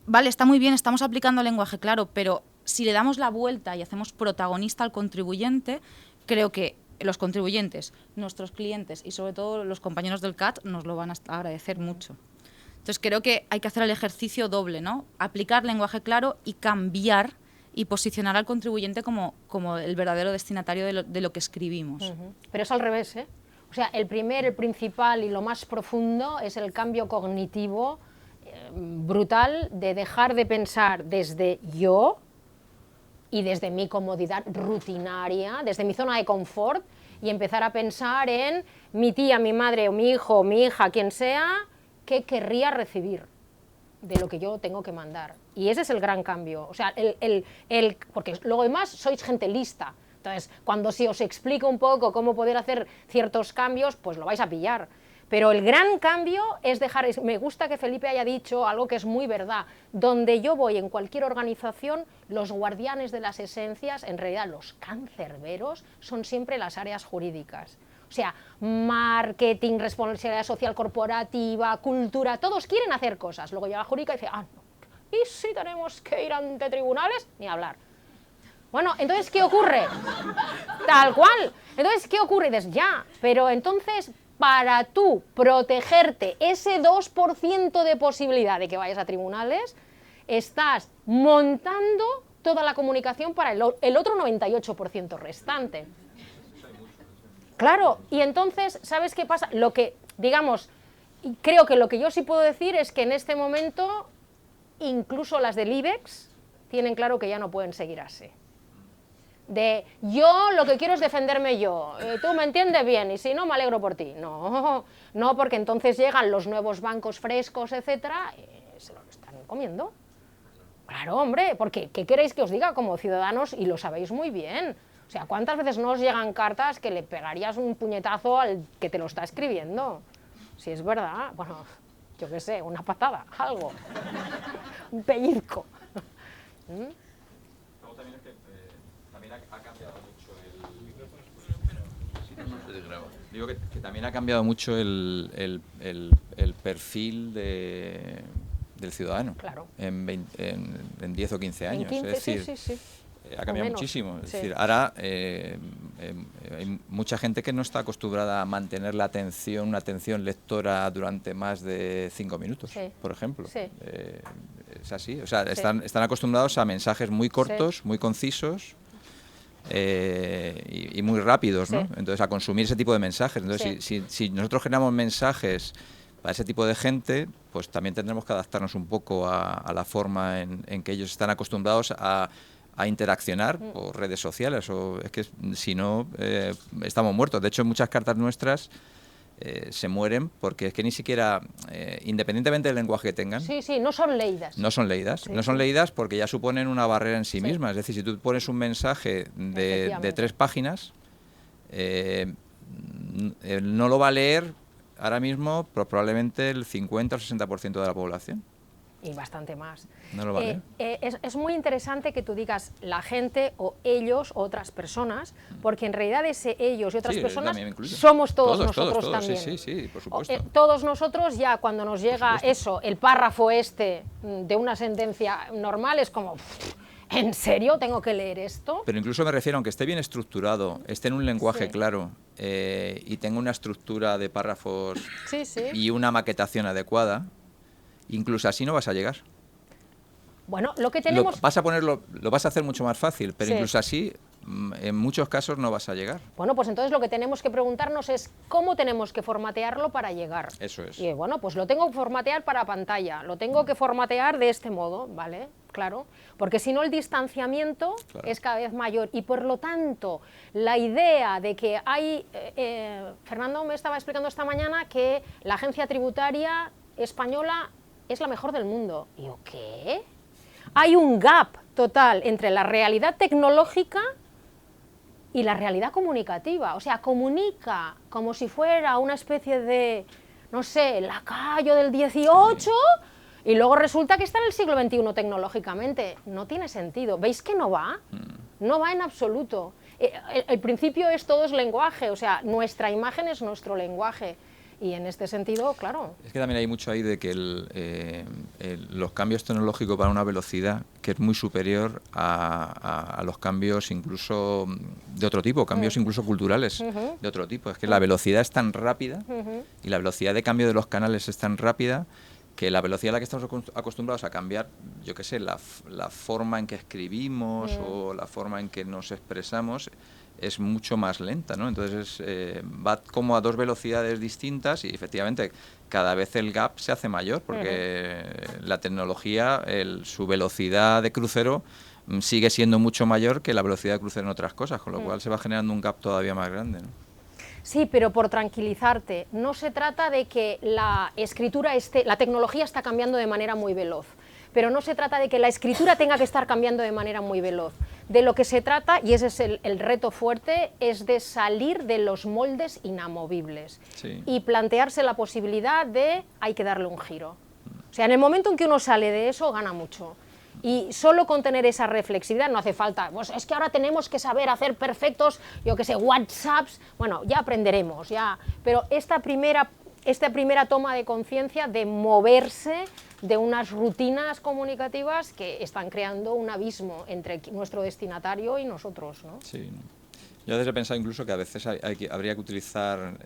Vale, está muy bien, estamos aplicando lenguaje claro, pero si le damos la vuelta y hacemos protagonista al contribuyente, creo que los contribuyentes, nuestros clientes y sobre todo los compañeros del CAT nos lo van a agradecer mucho. Entonces creo que hay que hacer el ejercicio doble, ¿no? Aplicar lenguaje claro y cambiar y posicionar al contribuyente como el verdadero destinatario de lo que escribimos. Pero es al revés, ¿eh? O sea, el principal y lo más profundo es el cambio cognitivo brutal de dejar de pensar desde yo y desde mi comodidad rutinaria, desde mi zona de confort, y empezar a pensar en mi tía, mi madre, o mi hijo, mi hija, quien sea, qué querría recibir de lo que yo tengo que mandar. Y ese es el gran cambio. O sea, porque luego además sois gente lista. Entonces, cuando si os explico un poco cómo poder hacer ciertos cambios, pues lo vais a pillar. Pero el gran cambio es me gusta que Felipe haya dicho algo que es muy verdad, donde yo voy en cualquier organización, los guardianes de las esencias, en realidad los cancerberos, son siempre las áreas jurídicas. O sea, marketing, responsabilidad social corporativa, cultura, todos quieren hacer cosas. Luego llega la jurídica y dice, no, ¿y si tenemos que ir ante tribunales? Ni hablar. Bueno, entonces, ¿qué ocurre? Tal cual. Entonces, ¿qué ocurre? Dices, ya, pero entonces, para tú protegerte ese 2% de posibilidad de que vayas a tribunales, estás montando toda la comunicación para el otro 98% restante. Claro, y entonces, ¿sabes qué pasa? Creo que lo que yo sí puedo decir es que en este momento, incluso las del IBEX tienen claro que ya no pueden seguir así. Yo lo que quiero es defenderme yo, tú me entiendes bien y si no me alegro por ti. No, porque entonces llegan los nuevos bancos frescos, etcétera, y se lo están comiendo. Claro, hombre, porque ¿qué queréis que os diga como ciudadanos? Y lo sabéis muy bien. O sea, ¿cuántas veces no os llegan cartas que le pegarías un puñetazo al que te lo está escribiendo? Si es verdad, bueno, yo qué sé, una patada, algo, un pellizco. Luego también es que también ha cambiado mucho Digo que también ha cambiado mucho el perfil del ciudadano, Claro. en 10 o 15 años. En 15, es decir, sí. Ha cambiado muchísimo. Es decir, ahora hay mucha gente que no está acostumbrada a mantener una atención lectora durante más de 5 minutos, por ejemplo. Sí. Es así. O sea, están acostumbrados a mensajes muy cortos, muy concisos, y muy rápidos, ¿no? Entonces, a consumir ese tipo de mensajes. Entonces, si nosotros generamos mensajes para ese tipo de gente, pues también tendremos que adaptarnos un poco a la forma en que ellos están acostumbrados a interaccionar por redes sociales. O es que si no, estamos muertos. De hecho, muchas cartas nuestras se mueren porque es que ni siquiera, independientemente del lenguaje que tengan, no son leídas. No son leídas. No son leídas porque ya suponen una barrera en sí mismas. Es decir, si tú pones un mensaje de 3 páginas, no lo va a leer ahora mismo probablemente el 50 o 60% de la población. Y bastante más. No lo va a leer. Es muy interesante que tú digas la gente o ellos o otras personas, porque en realidad ese ellos y otras personas somos todos nosotros también. Sí, por supuesto. Todos nosotros ya cuando nos llega eso, el párrafo de una sentencia normal, es como, ¿en serio tengo que leer esto? Pero incluso me refiero, aunque esté bien estructurado, esté en un lenguaje claro y tenga una estructura de párrafos y una maquetación adecuada, incluso así no vas a llegar. Bueno, lo que tenemos... Lo vas a hacer mucho más fácil, pero incluso así, en muchos casos no vas a llegar. Bueno, pues entonces lo que tenemos que preguntarnos es cómo tenemos que formatearlo para llegar. Eso es. Y bueno, pues lo tengo que formatear para pantalla, lo tengo que formatear de este modo, ¿vale? Claro, porque si no el distanciamiento es cada vez mayor y por lo tanto la idea de que hay... Fernando me estaba explicando esta mañana que la agencia tributaria española es la mejor del mundo. Y yo, ¿qué? Hay un gap total entre la realidad tecnológica y la realidad comunicativa. O sea, comunica como si fuera una especie de, no sé, lacayo del 18 y luego resulta que está en el siglo XXI tecnológicamente. No tiene sentido. ¿Veis que no va? No va en absoluto. El principio todo es lenguaje, o sea, nuestra imagen es nuestro lenguaje. Y en este sentido, claro. Es que también hay mucho ahí de que los cambios tecnológicos van a una velocidad que es muy superior a los cambios incluso de otro tipo, cambios incluso culturales de otro tipo. Es que la velocidad es tan rápida y la velocidad de cambio de los canales es tan rápida que la velocidad a la que estamos acostumbrados a cambiar, yo qué sé, la forma en que escribimos o la forma en que nos expresamos es mucho más lenta, ¿no? Entonces va como a 2 velocidades distintas y efectivamente cada vez el gap se hace mayor porque la tecnología, su velocidad de crucero sigue siendo mucho mayor que la velocidad de crucero en otras cosas, con lo cual se va generando un gap todavía más grande, ¿no? Sí, pero por tranquilizarte, no se trata de que la tecnología está cambiando de manera muy veloz, pero no se trata de que la escritura tenga que estar cambiando de manera muy veloz. De lo que se trata, y ese es el reto fuerte, es de salir de los moldes inamovibles y plantearse la posibilidad de hay que darle un giro. O sea, en el momento en que uno sale de eso, gana mucho. Y solo con tener esa reflexividad no hace falta, pues es que ahora tenemos que saber hacer perfectos, yo qué sé, WhatsApps, bueno, ya aprenderemos, pero esta primera toma de conciencia de moverse de unas rutinas comunicativas que están creando un abismo entre nuestro destinatario y nosotros, ¿no? Sí. Yo a veces he pensado incluso que a veces habría que utilizar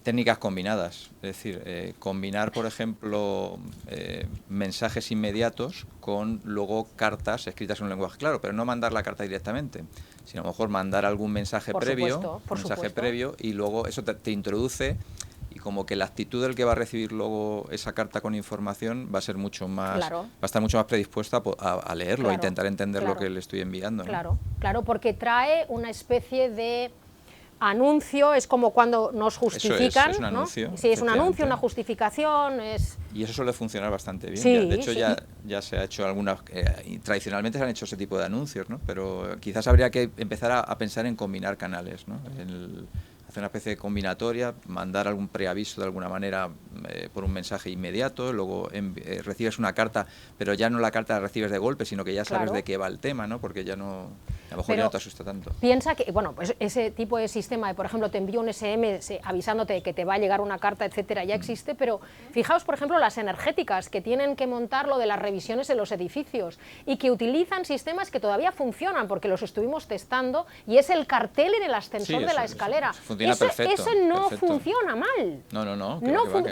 técnicas combinadas, es decir, combinar, por ejemplo, mensajes inmediatos con luego cartas escritas en un lenguaje claro, pero no mandar la carta directamente, sino a lo mejor mandar algún mensaje previo y luego eso te introduce y como que la actitud del que va a recibir luego esa carta con información va a ser mucho más, va a estar mucho más predispuesta a leerlo, a intentar entender lo que le estoy enviando, ¿no? Claro, porque trae una especie de anuncio es como cuando nos justifican, es un ¿no? anuncio, Sí, es un anuncio, efectivamente. una justificación, Y eso suele funcionar bastante bien. Sí, De hecho, sí. ya se ha hecho algunas... y tradicionalmente se han hecho ese tipo de anuncios, ¿no? Pero quizás habría que empezar a pensar en combinar canales, ¿no? Hacer una especie de combinatoria, mandar algún preaviso de alguna manera por un mensaje inmediato, luego recibes una carta, pero ya no la carta la recibes de golpe, sino que ya sabes Claro. de qué va el tema, ¿no? Porque ya no... A lo mejor Pero ya no te asusta tanto. piensa que, bueno, pues ese tipo de sistema de, por ejemplo, te envío un SMS avisándote de que te va a llegar una carta, etcétera, ya existe, pero fijaos, por ejemplo, las energéticas que tienen que montar lo de las revisiones en los edificios y que utilizan sistemas que todavía funcionan porque los estuvimos testando, y es el cartel en el ascensor Sí, de la eso escalera. funciona perfecto, Ese no perfecto. funciona mal. No,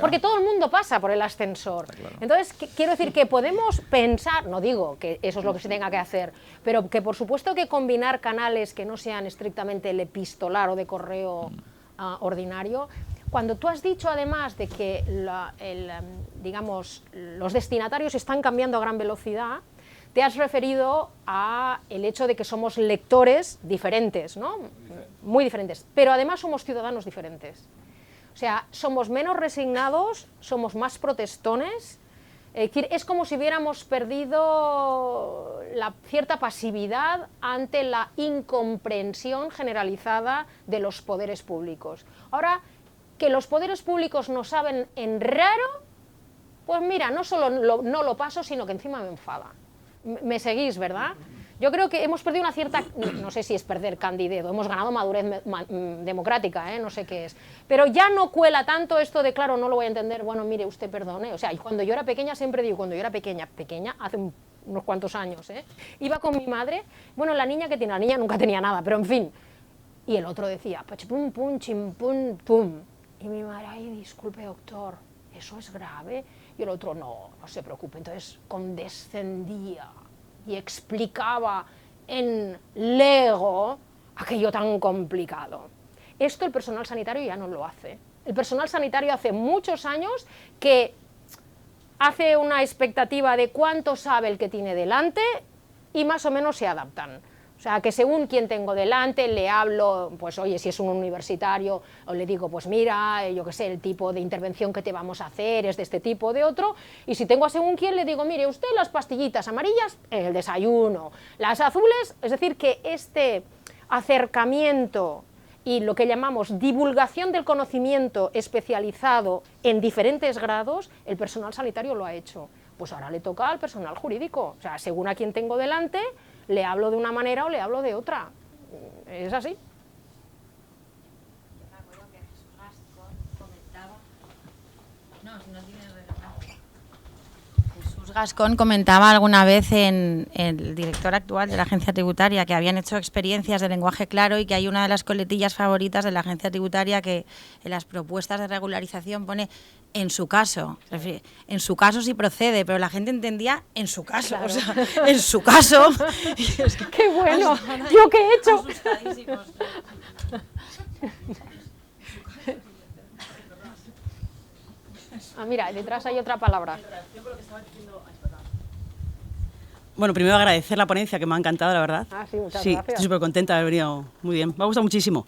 Porque todo el mundo pasa por el ascensor. Está claro. Entonces, quiero decir que podemos pensar, no digo que eso es lo que se tenga que hacer, pero que por supuesto que combinar canales que no sean estrictamente el epistolar o de correo ordinario. Cuando tú has dicho además de que digamos, los destinatarios están cambiando a gran velocidad, te has referido a el hecho de que somos lectores diferentes, ¿no? Muy diferentes, pero además somos ciudadanos diferentes. O sea, somos menos resignados, somos más protestones. Es decir, es como si hubiéramos perdido la cierta pasividad ante la incomprensión generalizada de los poderes públicos. Ahora, que los poderes públicos nos saben en raro, pues mira, no solo no lo paso, sino que encima me enfada. Me seguís, ¿verdad? Yo creo que hemos perdido una cierta, no sé si es perder candidez, hemos ganado madurez democrática, no sé qué es, pero ya no cuela tanto esto de, claro, no lo voy a entender, bueno, mire, usted perdone, o sea, y cuando yo era pequeña, siempre digo, cuando yo era pequeña, hace unos cuantos años, iba con mi madre, bueno, la niña que tiene, la niña nunca tenía nada, pero en fin, y el otro decía, pum, pum, chim, pum, pum, y mi madre, ay, disculpe, doctor, ¿eso es grave? Y el otro, no se preocupe, entonces condescendía y explicaba en lego aquello tan complicado. Esto el personal sanitario ya no lo hace. El personal sanitario hace muchos años que hace una expectativa de cuánto sabe el que tiene delante y más o menos se adaptan. O sea, que según quien tengo delante, le hablo, pues oye, si es un universitario, o le digo, pues mira, yo qué sé, el tipo de intervención que te vamos a hacer es de este tipo o de otro, y si tengo a según quien, le digo, mire, usted las pastillitas amarillas en el desayuno, las azules, es decir, que este acercamiento y lo que llamamos divulgación del conocimiento especializado en diferentes grados, el personal sanitario lo ha hecho. Pues ahora le toca al personal jurídico, o sea, según a quien tengo delante, le hablo de una manera o le hablo de otra. Es así. Yo me acuerdo que Jesús Gascón comentaba alguna vez en el director actual de la agencia tributaria que habían hecho experiencias de lenguaje claro y que hay una de las coletillas favoritas de la agencia tributaria que en las propuestas de regularización pone en su caso. Es decir, en su caso sí procede, pero la gente entendía en su caso. Claro. O sea, en su caso. ¡Qué bueno! ¿Yo qué he hecho? Asustadísimos. Ah, mira, detrás hay otra palabra. Bueno, primero agradecer la ponencia, que me ha encantado, la verdad. Ah, sí, muchas Sí, gracias. estoy súper contenta de haber venido. Muy bien, me ha gustado muchísimo.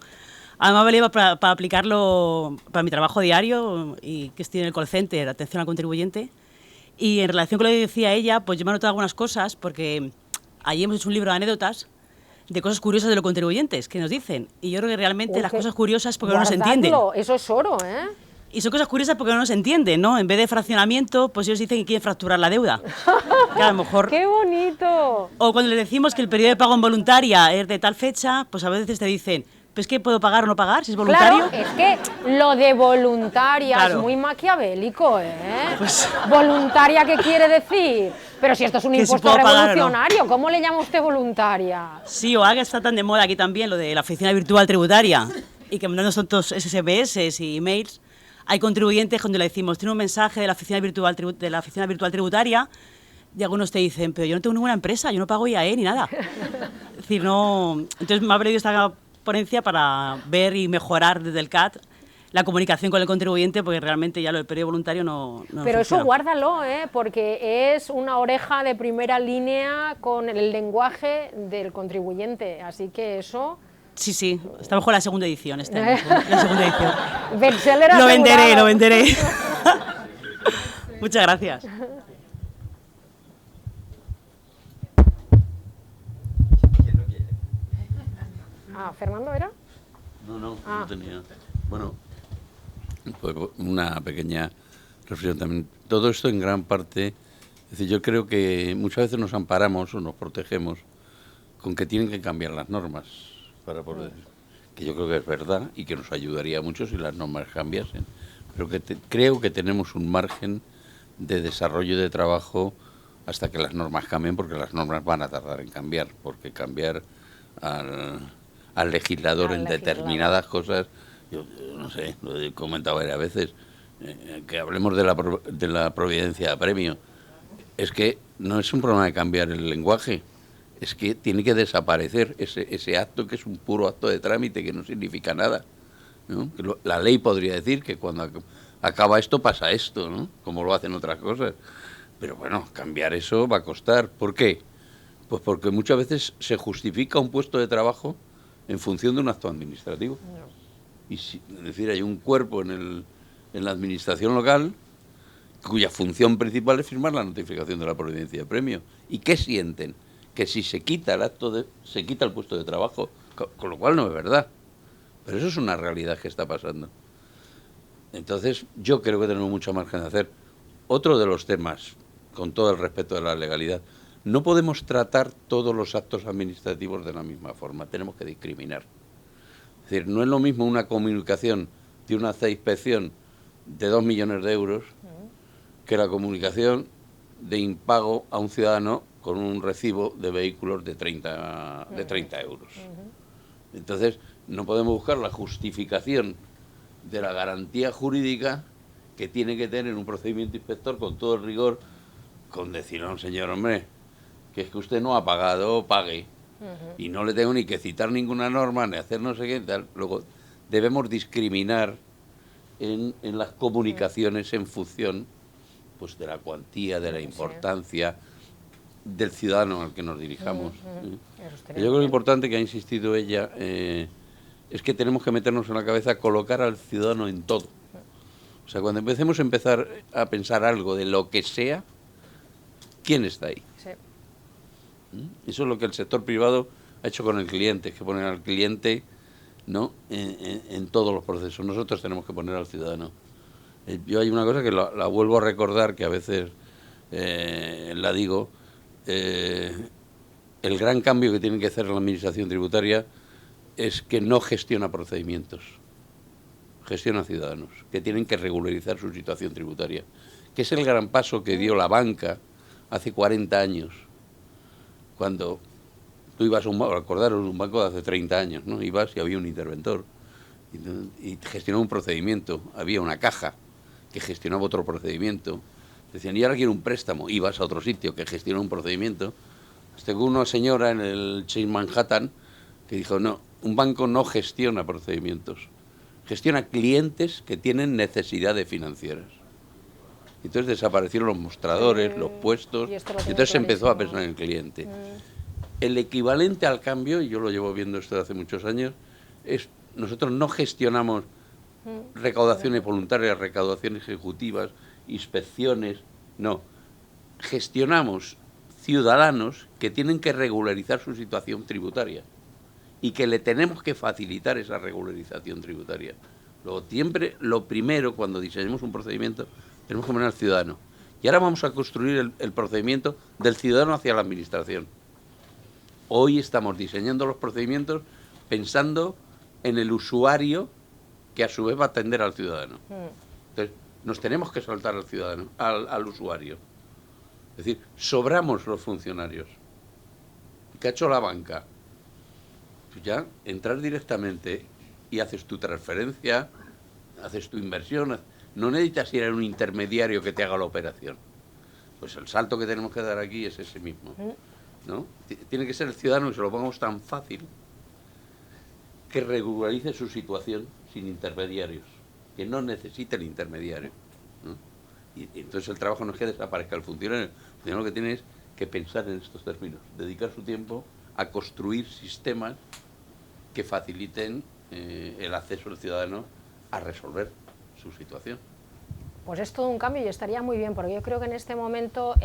Además, me ha valido para aplicarlo para mi trabajo diario, y que estoy en el call center, atención al contribuyente. Y en relación con lo que decía ella, pues yo me he notado algunas cosas, porque allí hemos hecho un libro de anécdotas de cosas curiosas de los contribuyentes que nos dicen. Y yo creo que realmente las cosas curiosas porque no nos entienden. Guardadlo, eso es oro, ¿eh? Y son cosas curiosas porque no nos entienden, ¿no? En vez de fraccionamiento, pues ellos dicen que quieren fracturar la deuda. Que a lo mejor... ¡Qué bonito! O cuando les decimos que el periodo de pago en voluntaria es de tal fecha, pues a veces te dicen, pues que puedo pagar o no pagar, si es voluntario. Claro, es que lo de voluntaria Claro. es muy maquiavélico, ¿eh? Pues- ¿Voluntaria qué quiere decir? Pero si esto es un Que si impuesto puedo pagar o no. revolucionario, ¿cómo le llama usted voluntaria? Sí, o ahora que está tan de moda aquí también lo de la oficina virtual tributaria y que mandando tantos SMS y emails, hay contribuyentes cuando le decimos, tiene un mensaje de la oficina virtual tributaria, y algunos te dicen, pero yo no tengo ninguna empresa, yo no pago IAE ni nada. Es decir, no... Entonces me ha venido esta ponencia para ver y mejorar desde el CAT la comunicación con el contribuyente, porque realmente ya lo del periodo voluntario no Pero eso funciona. guárdalo, porque es una oreja de primera línea con el lenguaje del contribuyente, así que eso... Sí, sí, está mejor la segunda edición este año, la segunda edición. Bestseller Lo venderé, asegurado. lo venderé. Muchas gracias. Ah, ¿Fernando era? No Ah. tenía. Bueno, pues una pequeña reflexión también. Todo esto en gran parte, es decir, yo creo que muchas veces nos amparamos o nos protegemos con que tienen que cambiar las normas para poder, que yo creo que es verdad y que nos ayudaría mucho si las normas cambiasen. Pero que creo que tenemos un margen de desarrollo de trabajo hasta que las normas cambien, porque las normas van a tardar en cambiar, porque cambiar al legislador en determinadas cosas, yo no sé, lo he comentado varias veces, que hablemos de la providencia a premio, es que no es un problema de cambiar el lenguaje, es que tiene que desaparecer ese acto que es un puro acto de trámite que no significa nada, ¿no? Que la ley podría decir que cuando acaba esto pasa esto, ¿no? Como lo hacen otras cosas. Pero bueno, cambiar eso va a costar. ¿Por qué? Pues porque muchas veces se justifica un puesto de trabajo en función de un acto administrativo. Y es decir, hay un cuerpo en la administración local cuya función principal es firmar la notificación de la providencia de premio. ¿Y qué sienten? Que si se quita se quita el puesto de trabajo, con lo cual no es verdad. Pero eso es una realidad que está pasando. Entonces, yo creo que tenemos mucho margen de hacer. Otro de los temas, con todo el respeto de la legalidad, no podemos tratar todos los actos administrativos de la misma forma, tenemos que discriminar. Es decir, no es lo mismo una comunicación de una inspección de 2 millones de euros que la comunicación de impago a un ciudadano con un recibo de vehículos de 30 euros. Entonces, no podemos buscar la justificación de la garantía jurídica que tiene que tener un procedimiento inspector con todo el rigor, con decir a un señor, hombre, que es que usted no ha pagado, pague. Y no le tengo ni que citar ninguna norma, ni hacer no sé qué, tal. Luego, debemos discriminar en las comunicaciones en función pues de la cuantía, de la importancia del ciudadano al que nos dirijamos. Yo creo que lo importante que ha insistido ella es que tenemos que meternos en la cabeza colocar al ciudadano en todo. O sea, cuando empecemos a pensar algo de lo que sea, ¿quién está ahí? Sí. Eso es lo que el sector privado ha hecho con el cliente, que poner al cliente, ¿no?, en todos los procesos. Nosotros tenemos que poner al ciudadano. Yo hay una cosa que la vuelvo a recordar, que a veces la digo, el gran cambio que tiene que hacer la administración tributaria es que no gestiona procedimientos, gestiona ciudadanos, que tienen que regularizar su situación tributaria, que es el gran paso que dio la banca hace 40 años, cuando tú ibas a un banco, acordaros, un banco de hace 30 años, ¿no? Ibas y había un interventor y gestionaba un procedimiento, había una caja que gestionaba otro procedimiento, decían, y ahora quiero un préstamo, ibas a otro sitio que gestiona un procedimiento. Hasta que una señora en el Chase Manhattan que dijo, no, un banco no gestiona procedimientos, gestiona clientes que tienen necesidades financieras. Entonces desaparecieron los mostradores, los puestos, y entonces se empezó a pensar en el cliente. El equivalente al cambio, y yo lo llevo viendo esto desde hace muchos años, es nosotros no gestionamos recaudaciones voluntarias, recaudaciones ejecutivas, inspecciones, no. Gestionamos ciudadanos que tienen que regularizar su situación tributaria y que le tenemos que facilitar esa regularización tributaria. Luego, siempre lo primero, cuando diseñemos un procedimiento, tenemos que poner al ciudadano. Y ahora vamos a construir el procedimiento del ciudadano hacia la administración. Hoy estamos diseñando los procedimientos pensando en el usuario que a su vez va a atender al ciudadano. Entonces, nos tenemos que saltar al ciudadano, al usuario. Es decir, sobramos los funcionarios. ¿Qué ha hecho la banca? Pues ya entrar directamente y haces tu transferencia, haces tu inversión. No necesitas ir a un intermediario que te haga la operación. Pues el salto que tenemos que dar aquí es ese mismo, ¿no? Tiene que ser el ciudadano que se lo pongamos tan fácil que regularice su situación sin intermediarios, que no necesite el intermediario, ¿no? Y entonces el trabajo no es que desaparezca el funcionario. El funcionario lo que tiene es que pensar en estos términos, dedicar su tiempo a construir sistemas que faciliten el acceso del ciudadano a resolver su situación. Pues es todo un cambio y estaría muy bien, porque yo creo que en este momento,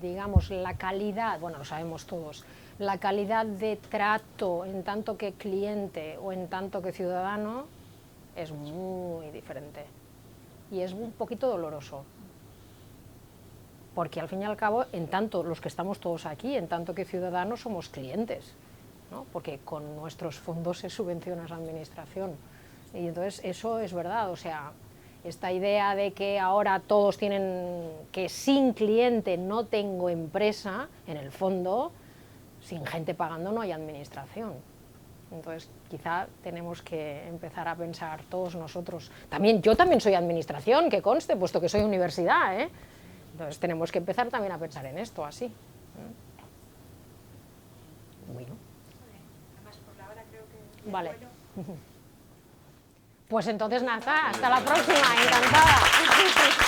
digamos, la calidad, bueno, lo sabemos todos, la calidad de trato en tanto que cliente o en tanto que ciudadano es muy diferente y es un poquito doloroso. Porque al fin y al cabo, en tanto los que estamos todos aquí, en tanto que ciudadanos somos clientes, ¿no? Porque con nuestros fondos se subvenciona esa administración. Y entonces eso es verdad, o sea, esta idea de que ahora todos tienen, que sin cliente no tengo empresa, en el fondo, sin gente pagando no hay administración. Entonces quizá tenemos que empezar a pensar todos nosotros. También, yo también soy administración, que conste, puesto que soy universidad, ¿eh? Entonces tenemos que empezar también a pensar en esto, así. Bueno. Además, por la hora creo que... Vale. Pues entonces nada, hasta la próxima, encantada.